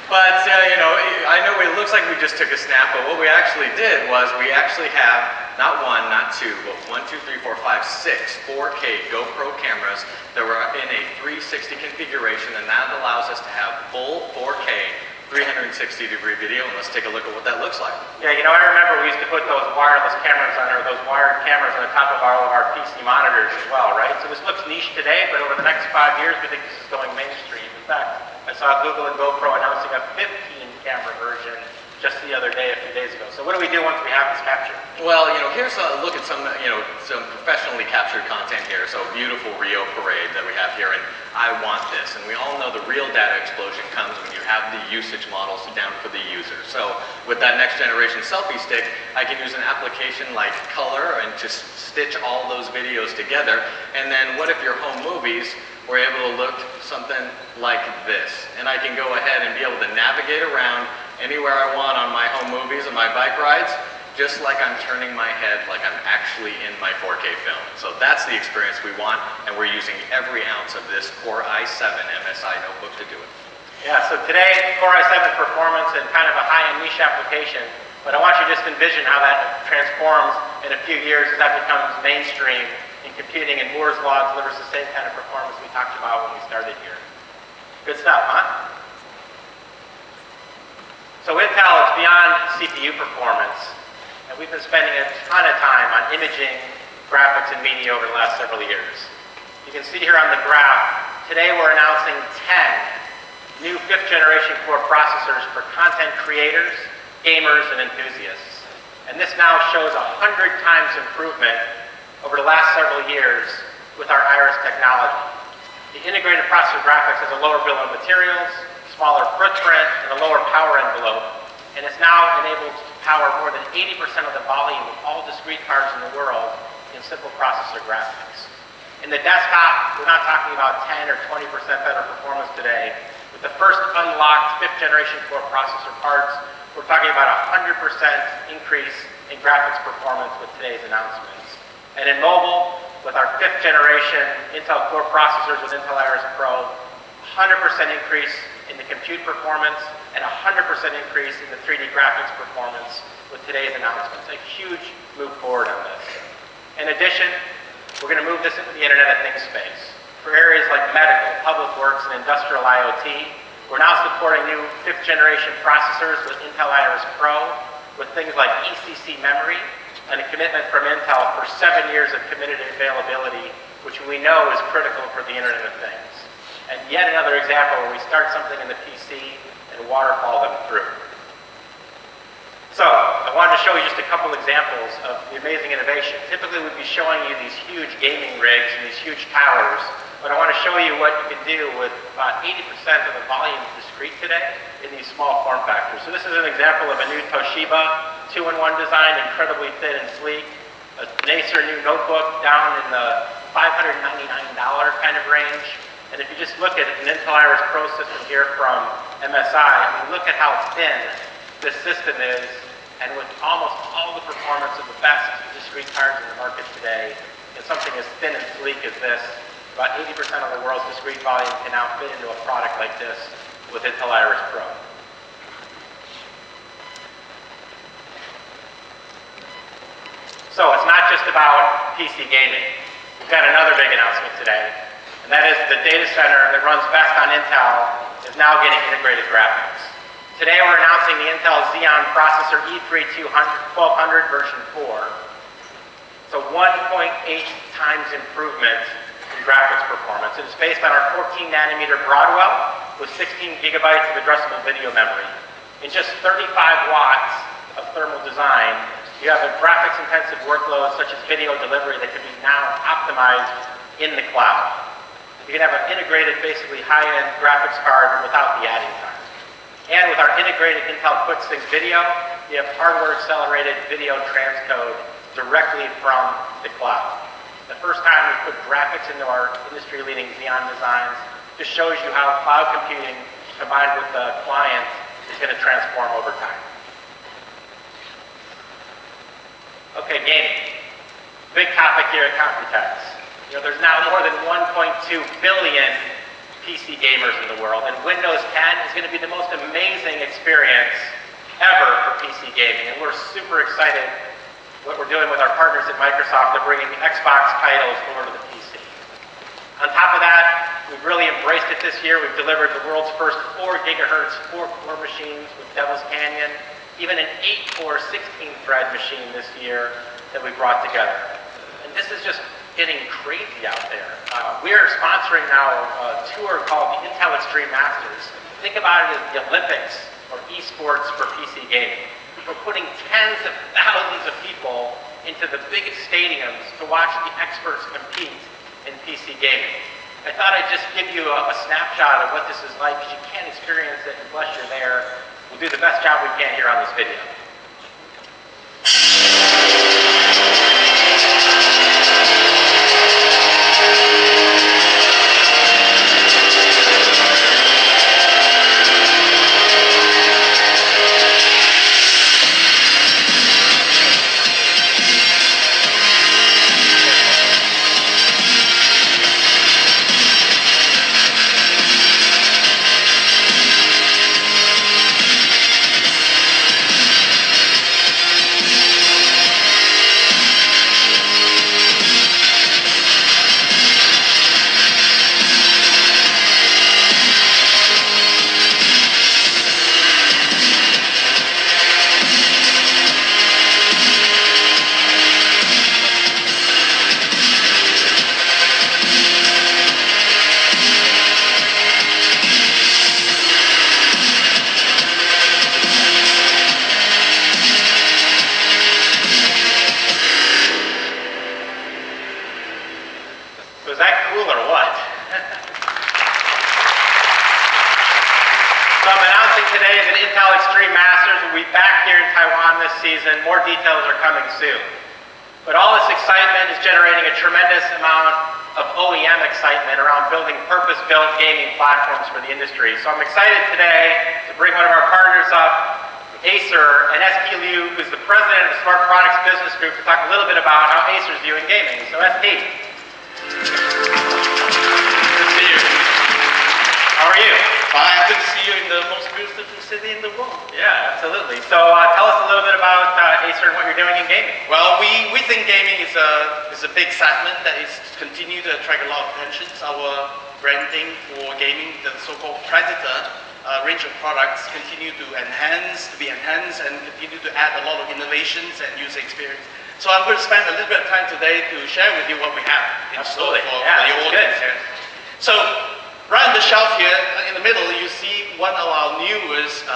but, you know, I know it looks like we just took a snap, but what we actually did was we actually have not one, not two, but 1, 2, 3, 4, 5, 6 4K GoPro cameras that were in a 360 configuration, and that allows us to have full 4K 360-degree video, and let's take a look at what that looks like. Yeah, you know, I remember we used to put those wireless cameras on, or those wired cameras on the top of all of our PC monitors as well, right? So this looks niche today, but over the next 5 years, we think this is going mainstream. In fact, I saw Google and GoPro announcing a 15-camera version just the other day, a few days ago. So what do we do once we have this captured? Well, here's a look at some professionally captured content here. So beautiful Rio parade that we have here, and I want this. And we all know the real data explosion comes when you have the usage models down for the user. So with that next generation selfie stick, I can use an application like Color and just stitch all those videos together. And then what if your home movies were able to look something like this? And I can go ahead and be able to navigate around anywhere I want on my home movies and my bike rides, just like I'm turning my head like I'm actually in my 4K film. So that's the experience we want, and we're using every ounce of this Core i7 MSI notebook to do it. Yeah, so today, Core i7 performance in kind of a high-end niche application, but I want you to just envision how that transforms in a few years as that becomes mainstream in computing, and Moore's Law delivers the same kind of performance we talked about when we started here. Good stuff, huh? So Intel is beyond CPU performance, and we've been spending a ton of time on imaging, graphics, and media over the last several years. You can see here on the graph, today we're announcing 10 new 5th generation core processors for content creators, gamers, and enthusiasts. And this now shows 100 times improvement over the last several years with our Iris technology. The integrated processor graphics has a lower bill of materials, smaller footprint, and a lower power envelope, and it's now enabled to power more than 80% of the volume of all discrete cards in the world in simple processor graphics. In the desktop, we're not talking about 10 or 20% better performance today. With the first unlocked 5th generation core processor parts, we're talking about a 100% increase in graphics performance with today's announcements. And in mobile, with our 5th generation Intel Core processors with Intel Iris Pro, 100% increase in the compute performance and 100% increase in the 3D graphics performance with today's announcements. A huge move forward on this. In addition, we're going to move this into the Internet of Things space. For areas like medical, public works, and industrial IoT, we're now supporting new 5th generation processors with Intel Iris Pro with things like ECC memory and a commitment from Intel for 7 years of committed availability, which we know is critical for the Internet of Things. And yet another example where we start something in the PC and waterfall them through. So, I wanted to show you just a couple examples of the amazing innovation. Typically we'd be showing you these huge gaming rigs and these huge towers, but I want to show you what you can do with about 80% of the volume of discrete today in these small form factors. So this is an example of a new Toshiba 2-in-1 design, incredibly thin and sleek. A Acer new notebook down in the $599 kind of range. And if you just look at an Intel Iris Pro system here from MSI, I mean, look at how thin this system is, and with almost all the performance of the best discrete cards in the market today, and something as thin and sleek as this, about 80% of the world's discrete volume can now fit into a product like this with Intel Iris Pro. So it's not just about PC gaming. We've got another big announcement today. And that is the data center that runs best on Intel is now getting integrated graphics. Today we're announcing the Intel Xeon processor E3-1200 version 4. It's a 1.8 times improvement in graphics performance. It is based on our 14 nanometer Broadwell with 16 gigabytes of addressable video memory. In just 35 watts of thermal design, you have a graphics intensive workload such as video delivery that can be now optimized in the cloud. You can have an integrated, basically high-end graphics card without the adding time. And with our integrated Intel QuickSync video, you have hardware-accelerated video transcode directly from the cloud. The first time we put graphics into our industry-leading Xeon designs just shows you how cloud computing combined with the client is going to transform over time. Okay, gaming. Big topic here at Computex. There's now more than 1.2 billion PC gamers in the world, and Windows 10 is going to be the most amazing experience ever for PC gaming, and we're super excited what we're doing with our partners at Microsoft to bringing Xbox titles over to the PC. On top of that, we've really embraced it this year. We've delivered the world's first 4 gigahertz 4-core machines with Devil's Canyon, even an 8-core 16-thread machine this year that we brought together. And this is just getting crazy out there. We are sponsoring now a tour called the Intel Extreme Masters. Think about it as the Olympics or esports for PC gaming. We're putting tens of thousands of people into the biggest stadiums to watch the experts compete in PC gaming. I thought I'd just give you a snapshot of what this is like because you can't experience it unless you're there. We'll do the best job we can here on this video. Was that cool or what? So I'm announcing today that Intel Extreme Masters will be back here in Taiwan this season. More details are coming soon. But all this excitement is generating a tremendous amount of OEM excitement around building purpose-built gaming platforms for the industry. So I'm excited today to bring one of our partners up, Acer, and SK Liu, who's the president of the Smart Products Business Group, to talk a little bit about how Acer's viewing gaming. So SK. Good to see you. How are you? Fine. Good to see you in the most beautiful city in the world. Yeah, absolutely. So tell us a little bit about Acer and what you're doing in gaming. Well, we think gaming is a big segment that is continue to attract a lot of attention. Our branding for gaming, the so-called Predator range of products, continue to be enhanced, and continue to add a lot of innovations and user experience. So I'm going to spend a little bit of time today to share with you what we have in store for the audience here. So right on the shelf here, in the middle, you see one of our newest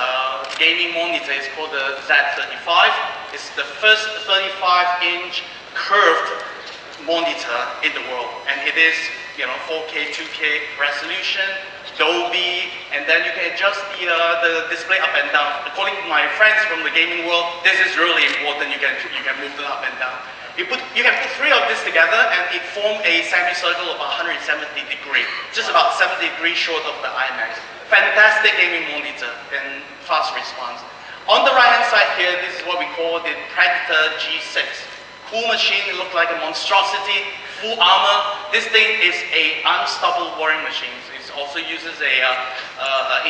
gaming monitors. It's called the Z35. It's the first 35-inch curved monitor in the world, and it is 4K, 2K resolution, Dolby, and then you can adjust the display up and down. According to my friends from the gaming world, this is really important. You can move it up and down. You can put three of this together, and it forms a semicircle of 170 degrees, just about 70 degrees short of the IMAX. Fantastic gaming monitor and fast response. On the right-hand side here, this is what we call the Predator G6. Cool machine. It looks like a monstrosity, full armor. This thing is an unstoppable warring machine. It also uses a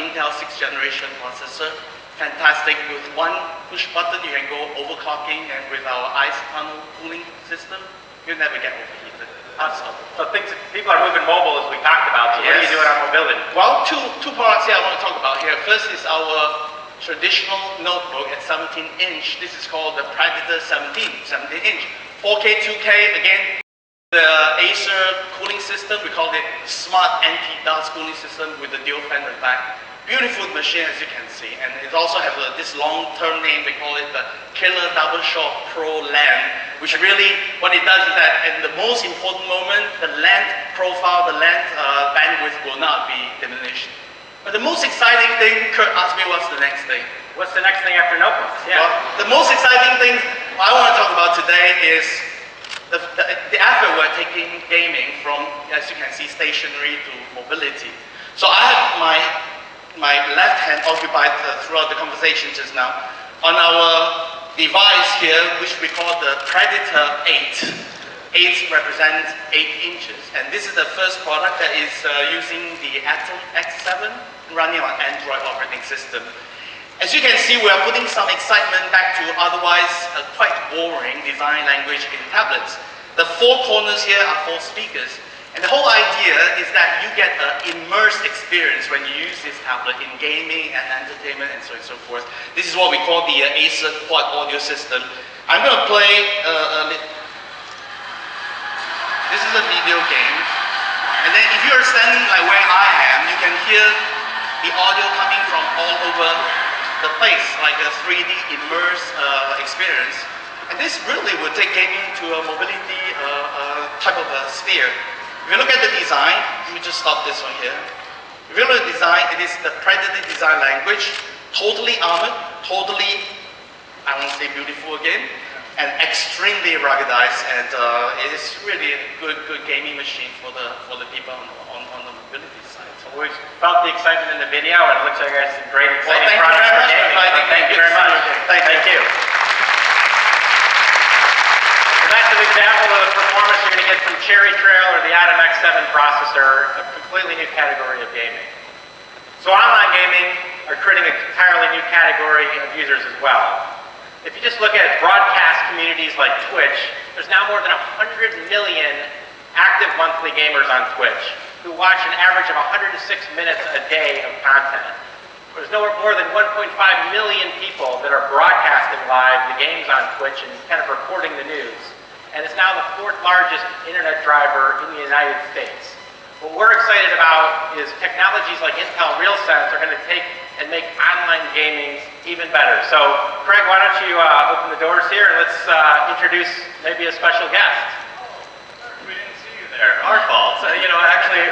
Intel 6th generation processor. Fantastic. With one push button, you can go overclocking, and with our ice tunnel cooling system, you'll never get overheated. Unstoppable. So people are moving mobile, as we talked about. So what are you doing on mobility? Well, two products here I want to talk about here. First is our traditional notebook at 17-inch. This is called the Predator 17-inch. 4K, 2K, again, the Acer cooling system. We call it Smart Anti-Dust cooling system with the dual fan at the back. Beautiful machine, as you can see, and it also has this long-term name. They call it the Killer Double Shot Pro LAN, which really, what it does is that at the most important moment, the length profile, the length bandwidth will not be diminished. But the most exciting thing, Kurt asked me what's the next thing. What's the next thing after notebooks? Yeah. Well, the most exciting thing I want to talk about today is the effort we're taking gaming from, as you can see, stationary to mobility. So I have my left hand occupied throughout the conversation just now on our device here, which we call the Predator 8. 8 represents 8 inches, and this is the first product that is using the Atom X7 running on Android operating system. As you can see, we are putting some excitement back to otherwise quite boring design language in tablets. The four corners here are 4 speakers, and the whole idea is that you get an immersed experience when you use this tablet in gaming and entertainment and so on and so forth. This is what we call the Acer Quad Audio System. I'm going to play this is a video game, and then if you're standing like where I am, you can hear the audio coming from all over the place, like a 3D immersive experience. And this really would take gaming to a mobility type of a sphere. If you look at the design, let me just stop this one here. If you look at the design, it is the Predator design language, totally armored, totally, I won't say beautiful again, and extremely ruggedized, and it is really a good gaming machine for the people on the mobility side. So we felt the excitement in the video, and it looks like you guys have some great, exciting Well, products for thank you very much gaming. for Thank you very much. Thank you. So that's an example of the performance you're going to get from Cherry Trail or the Atom X7 processor, a completely new category of gaming. So online gaming are creating an entirely new category of users as well. If you just look at broadcast communities like Twitch, there's now more than 100 million active monthly gamers on Twitch who watch an average of 106 minutes a day of content. There's more than 1.5 million people that are broadcasting live the games on Twitch and kind of reporting the news. And it's now the 4th largest internet driver in the United States. What we're excited about is technologies like Intel RealSense are going to take and make online gaming even better. So, Craig, why don't you open the doors here and let's introduce maybe a special guest. We didn't see you there. Our fault. So, actually,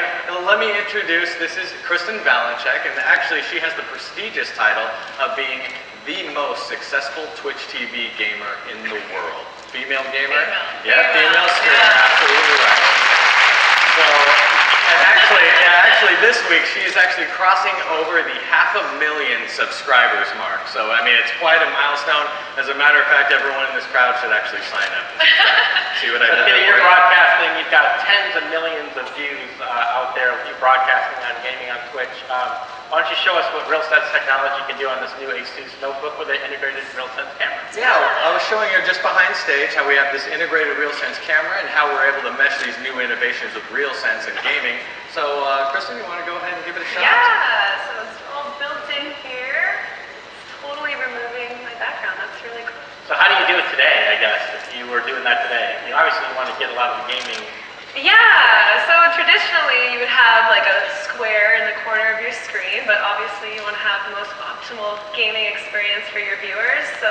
let me introduce, this is Kristen Valenchek, and actually she has the prestigious title of being the most successful Twitch TV gamer in the world. Female gamer? Yeah, female streamer, absolutely right. So, and actually this week she is actually crossing over the 500,000 subscribers mark. So, I mean, it's quite a milestone. As a matter of fact, everyone in this crowd should actually sign up. See what I did there? You're broadcasting, you've got tens of millions of views out there with you broadcasting on gaming on Twitch. Why don't you show us what RealSense technology can do on this new ASUS notebook with an integrated RealSense camera? Yeah, I was showing you just behind stage how we have this integrated RealSense camera and how we're able to mesh these new innovations with RealSense and gaming. So, Kristen, you want to go ahead and give it a shot? Yeah, so it's all built in here. It's totally removing my background. That's really cool. So how do you do it today, I guess, if you were doing that today? I mean, obviously you want to get a lot of the gaming. Yeah, so traditionally you would have like a square in the corner of your screen, but obviously you want to have the most optimal gaming experience for your viewers. So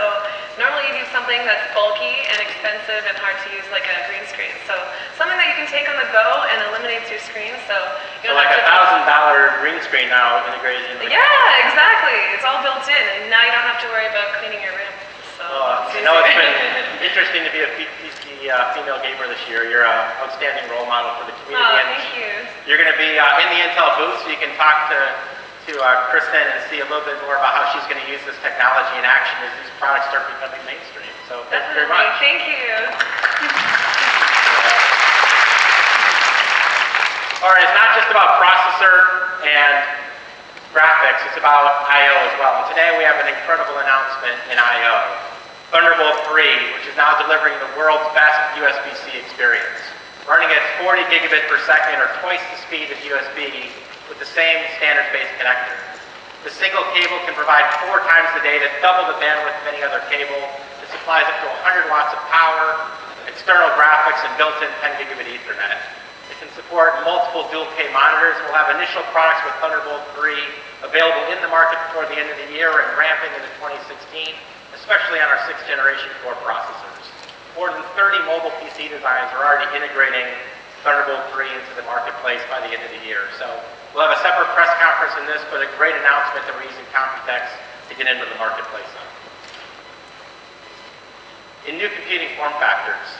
normally you do something that's bulky and expensive and hard to use, like a green screen. So something that you can take on the go and eliminates your screen. So you don't like have $1,000 green screen now integrated in the Yeah, exactly. It's all built in, and now you don't have to worry about cleaning your room. So I know it's been interesting to be a female gamer this year. You're an outstanding role model for the community. Oh, thank you. You're going to be in the Intel booth, so you can talk to Kristen and see a little bit more about how she's going to use this technology in action as these products start becoming mainstream. So thank you very much. Thank you. All right, it's not just about processor and graphics, it's about I/O as well. And today we have an incredible announcement in I/O. Thunderbolt 3, which is now delivering the world's best USB-C experience. Running at 40 gigabit per second, or twice the speed of USB, with the same standards-based connector. The single cable can provide 4 times the data, double the bandwidth of any other cable. It supplies up to 100 watts of power, external graphics, and built-in 10 gigabit Ethernet. It can support multiple dual-K monitors. We'll have initial products with Thunderbolt 3 available in the market before the end of the year and ramping into 2016. Especially on our 6th generation core processors. More than 30 mobile PC designs are already integrating Thunderbolt 3 into the marketplace by the end of the year. So we'll have a separate press conference in this, but a great announcement that we're using Computex to get into the marketplace on. In new computing form factors,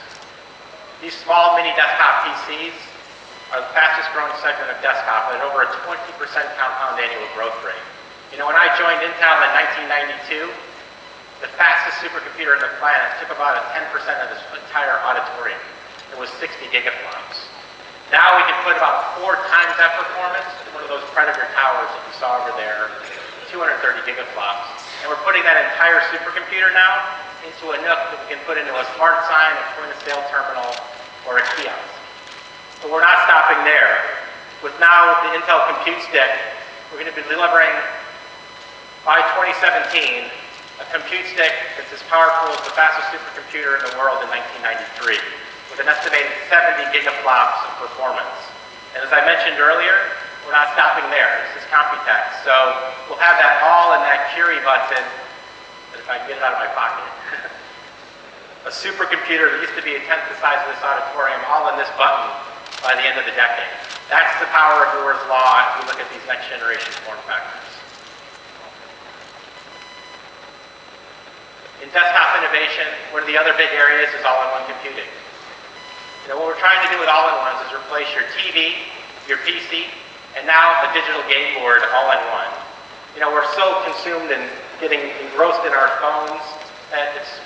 these small mini desktop PCs are the fastest growing segment of desktop at over a 20% compound annual growth rate. You know, when I joined Intel in 1992, the fastest supercomputer on the planet took about 10% of this entire auditorium. It was 60 gigaflops. Now we can put about 4 times that performance in one of those Predator towers that you saw over there, 230 gigaflops. And we're putting that entire supercomputer now into a NUC that we can put into a smart sign, a point-of-sale terminal, or a kiosk. But we're not stopping there. With the Intel Compute Stick, we're going to be delivering, by 2017, a compute stick that's as powerful as the fastest supercomputer in the world in with an estimated 70 gigaflops of performance. And as I mentioned earlier, we're not stopping there. This is Computex. So we'll have that all in that Curie button, if I can get it out of my pocket. A supercomputer that used to be a tenth the size of this auditorium, all in this button by the end of the decade. That's the power of Moore's Law as we look at these next generation form factors. In desktop innovation, one of the other big areas is all-in-one computing. You know, what we're trying to do with all-in-ones is replace your TV, your PC, and now a digital game board all in one. You know, we're so consumed in getting engrossed in our phones that it's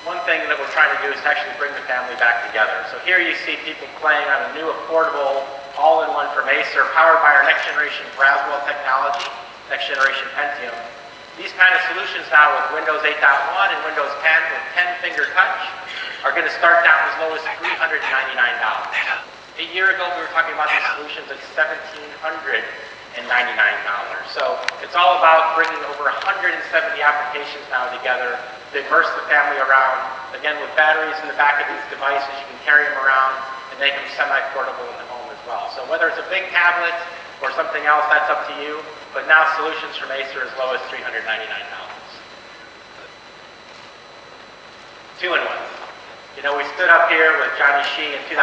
one thing that we're trying to do is to actually bring the family back together. So here you see people playing on a new affordable all-in-one from Acer, powered by our next generation Broadwell technology, next generation Pentium. These kind of solutions now with Windows 8.1 and Windows 10 with 10-finger touch are going to start down as low as $399. A year ago, we were talking about these solutions at $1,799. So it's all about bringing over 170 applications now together to immerse the family around. Again, with batteries in the back of these devices, you can carry them around and make them semi-portable in the home as well. So whether it's a big tablet or something else, that's up to you. But now solutions from Acer as low as $399. Two-in-one. You know, we stood up here with Johnny Shee in 2011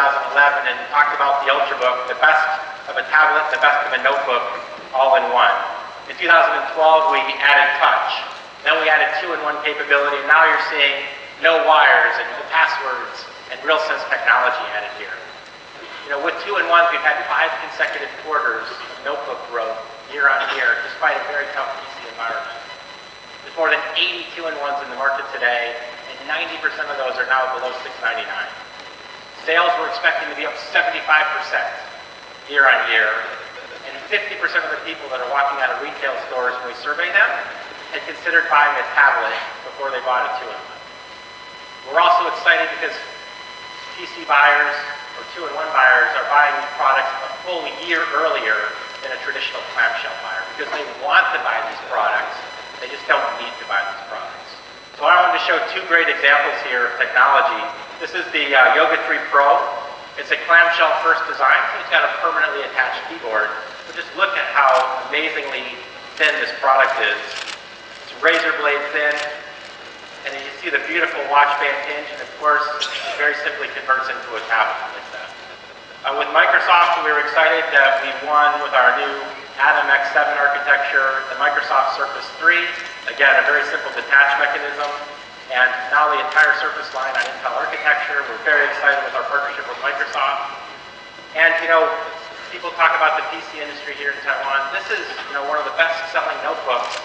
and talked about the Ultrabook, the best of a tablet, the best of a notebook, all in one. In 2012, we added touch. Then we added two-in-one capability, and now you're seeing no wires and no passwords and RealSense technology added here. You know, with two-in-ones, we've had 5 consecutive quarters of notebook growth year on year, despite a very tough PC environment. There's more than 80 two-in-ones in the market today, and 90% of those are now below $699. Sales we're expecting to be up 75% year on year, and 50% of the people that are walking out of retail stores when we survey them had considered buying a tablet before they bought a two-in-one. We're also excited because PC buyers or two-in-one buyers are buying these products a full year earlier than a traditional clamshell buyer because they want to buy these products, they just don't need to buy these products. So I wanted to show 2 great examples here of technology. This is the Yoga 3 Pro. It's a clamshell first design, so it's got a permanently attached keyboard. But just look at how amazingly thin this product is. It's razor blade thin, and you see the beautiful watch band hinge, and of course, it very simply converts into a tablet like that. With Microsoft, we were excited that we won with our new Atom X7 architecture, the Microsoft Surface 3. Again, a very simple detach mechanism, and now the entire Surface line on Intel architecture. We're very excited with our partnership with Microsoft. And, you know, people talk about the PC industry here in Taiwan. This is, you know, one of the best-selling notebooks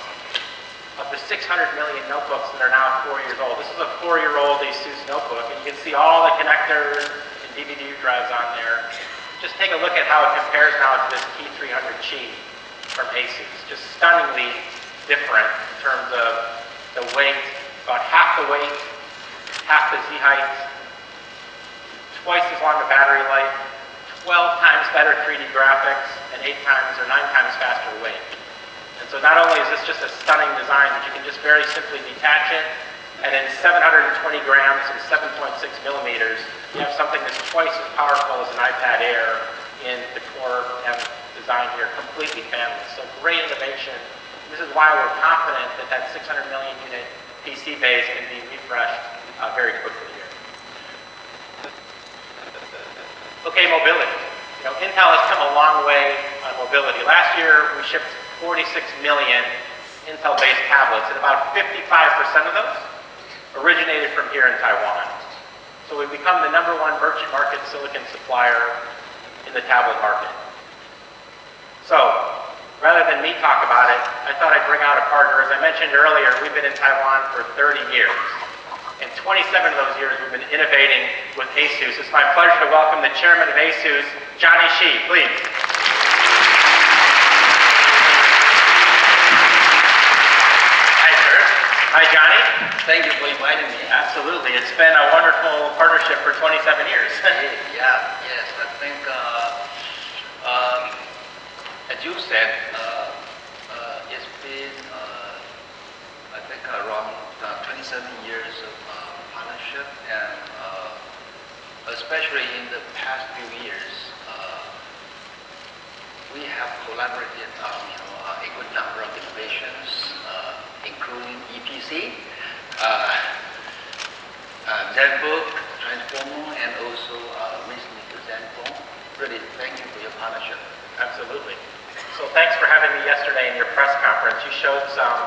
of the 600 million notebooks that are now 4 years old. This is a 4-year-old ASUS notebook, and you can see all the connectors and DVD drives on there. Just take a look at how it compares now to this T300Chi from ASUS. Just stunningly different in terms of the weight, about half the weight, half the Z height, twice as long a battery life, 12 times better 3D graphics, and 8 times or 9 times faster weight. And so not only is this just a stunning design, but you can just very simply detach it, and in 720 grams and 7.6 millimeters, you have something that's twice as powerful as an iPad Air in the Core M design here, completely fanless. So great innovation. This is why we're confident that that 600 million unit PC base can be refreshed very quickly here. Okay, mobility. You know, Intel has come a long way on mobility. Last year, we shipped 46 million Intel-based tablets, and about 55% of those originated from here in Taiwan. So we've become the #1 merchant market silicon supplier in the tablet market. So, rather than me talk about it, I thought I'd bring out a partner. As I mentioned earlier, we've been in Taiwan for 30 years. And 27 of those years we've been innovating with ASUS. It's my pleasure to welcome the chairman of ASUS, Johnny Shee, please. Hi, sir. Hi, Johnny. Thank you for inviting me. Absolutely. It's been a wonderful partnership for 27 years. Yes. I think, as you said, it's been, I think, around 27 years of partnership, and especially in the past few years, we have collaborated on a good number of innovations, including EPC, Thunderbolt, Transformer, and also recently the Zenphone. Really, thank you for your partnership. Absolutely. So thanks for having me yesterday in your press conference. You showed some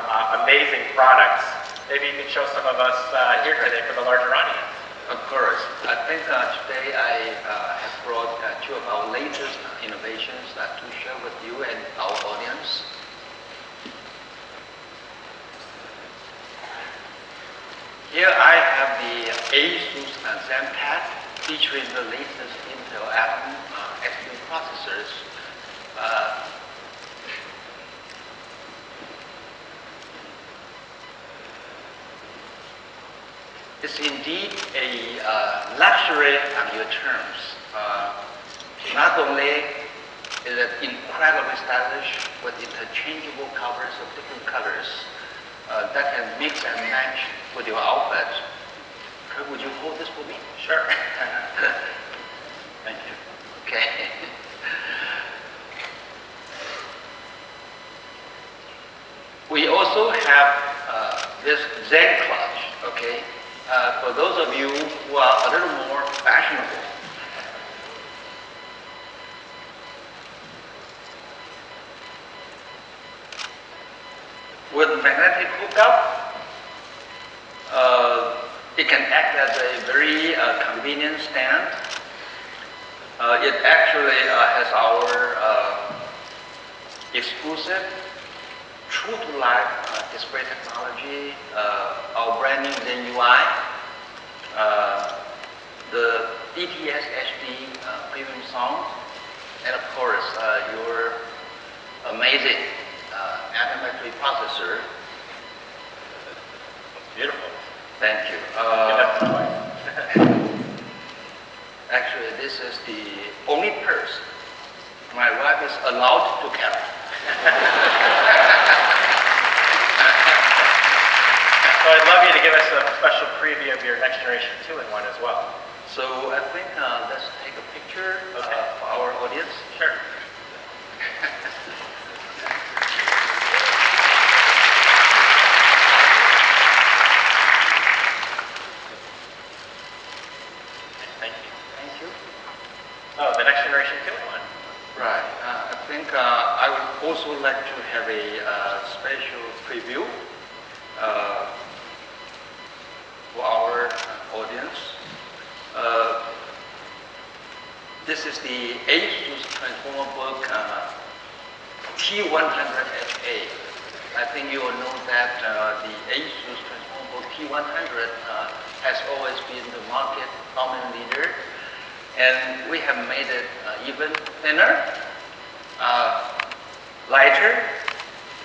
amazing products. Maybe you could show some of us here today for the larger audience. Of course. I think today I have brought two of our latest innovations to share with you and our audience. Here I have the ASUS ZenPad featuring the latest Intel Atom XP processors. It's indeed a luxury on your terms. Not only is it incredibly stylish with interchangeable covers of different colors that can mix and match with your outfit. Would you hold this for me? Sure. Thank you. Okay. We also have this Zen clutch, okay? For those of you who are a little more fashionable, with magnetic hookup, it can act as a very convenient stand. It actually has our exclusive true-to-life display technology, our brand new Zen UI, the DTS HD premium sound, and of course your amazing Atom XP processor. Beautiful. Thank you. Actually, this is the only purse my wife is allowed to carry. So I'd love you to give us a special preview of your next generation 2-in-1 as well. So I think let's take a picture for our audience. Sure. Thank you. Thank you. Oh, the next generation 2-in-1. Right. I think I would also like to have a special preview for our audience. This is the ASUS Transformer Book T100HA. I think you will know that the ASUS Transformer Book T100 has always been the market dominant leader, and we have made it even thinner, lighter,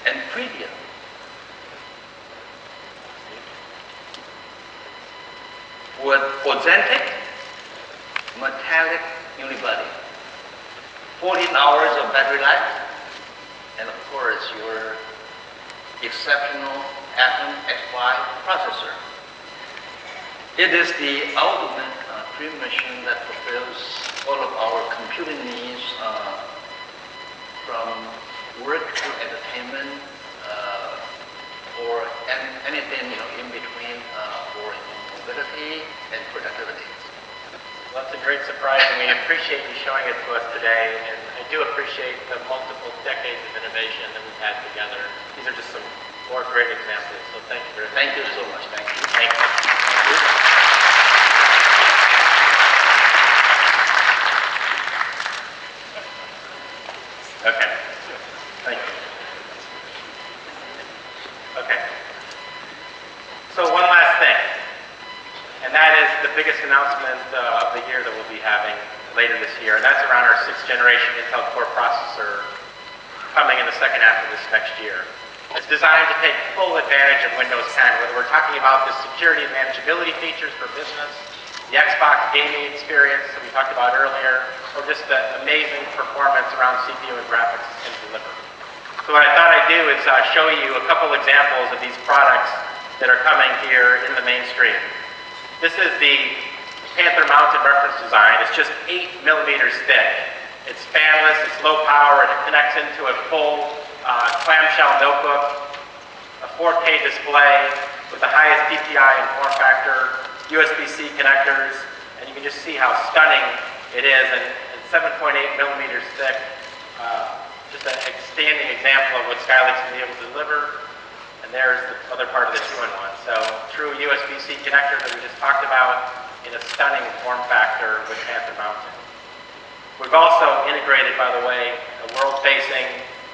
and prettier. With authentic metallic unibody, 14 hours of battery life, and of course your exceptional Atom XY processor. It is the ultimate dream machine that fulfills all of our computing needs, from work to entertainment, or anything in between for mobility and productivity. Well, that's a great surprise, and we appreciate you showing it to us today. And I do appreciate the multiple decades of innovation that we've had together. These are just some more great examples. So thank you very much. Thank you so much. Thank you. Thank you. Okay. Thank you. Okay. So one last thing, and that is the biggest announcement of the year that we'll be having later this year, and that's around our 6th generation Intel Core processor coming in the second half of this next year. It's designed to take full advantage of Windows 10, whether we're talking about the security and manageability features for business, the Xbox gaming experience that we talked about earlier, or just the amazing performance around CPU and graphics it can deliver. So what I thought I'd do is show you a couple examples of these products that are coming here in the mainstream. This is the Panther mounted reference design. It's just 8 millimeters thick. It's fanless, it's low power, and it connects into a full clamshell notebook, a 4K display with the highest DPI and form factor, USB-C connectors, and you can just see how stunning it is, and it's 7.8 millimeters thick. Just an outstanding example of what Skylake can be able to deliver. And there's the other part of the 2-in-1. So true USB-C connector that we just talked about in a stunning form factor with Panther mounting. We've also integrated, by the way, a world-facing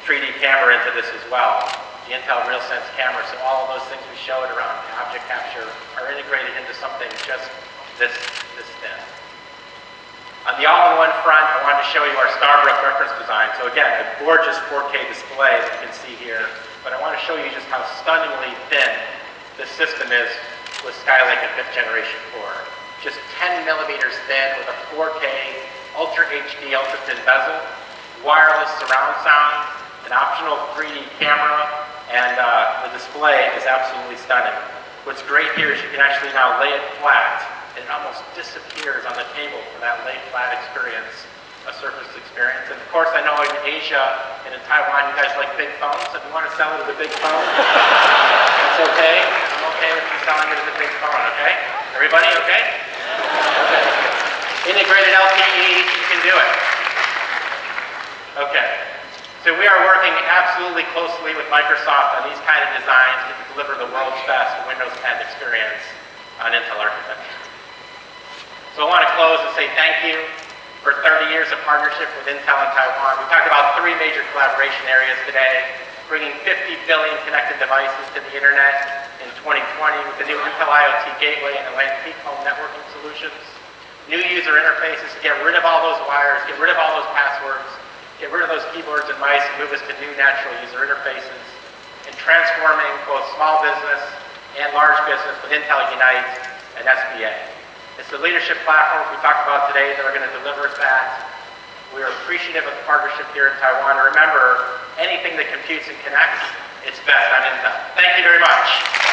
3D camera into this as well. The Intel RealSense camera, so all of those things we showed around object capture are integrated into something just this thin. On the all-in-one front, I wanted to show you our Starbrook reference design. So again, a gorgeous 4K display that you can see here, but I want to show you just how stunningly thin this system is with Skylake and 5th generation core. Just 10 millimeters thin with a 4K Ultra HD ultra thin bezel, wireless surround sound, an optional 3D camera, and the display is absolutely stunning. What's great here is you can actually now lay it flat, and it almost disappears on the table for that laid flat experience, a surface experience. And of course, I know in Asia and in Taiwan, you guys like big phones. If you want to sell it as a big phone, that's okay. I'm okay with you selling it as a big phone, okay? Everybody okay? Okay. Integrated LTE, you can do it. Okay. So we are working absolutely closely with Microsoft on these kind of designs to deliver the world's best Windows 10 experience on Intel architecture. So I want to close and say thank you for 30 years of partnership with Intel in Taiwan. We talked about 3 major collaboration areas today, bringing 50 billion connected devices to the internet in 2020 with the new Intel IoT Gateway and the LAN peak home networking solutions. New user interfaces to get rid of all those wires, get rid of all those passwords, get rid of those keyboards and mice, and move us to new natural user interfaces, and transforming both small business and large business with Intel Unite and SBA. It's the leadership platforms we talked about today that are going to deliver us that. We are appreciative of the partnership here in Taiwan. And remember, anything that computes and connects, it's best on Intel. Thank you very much.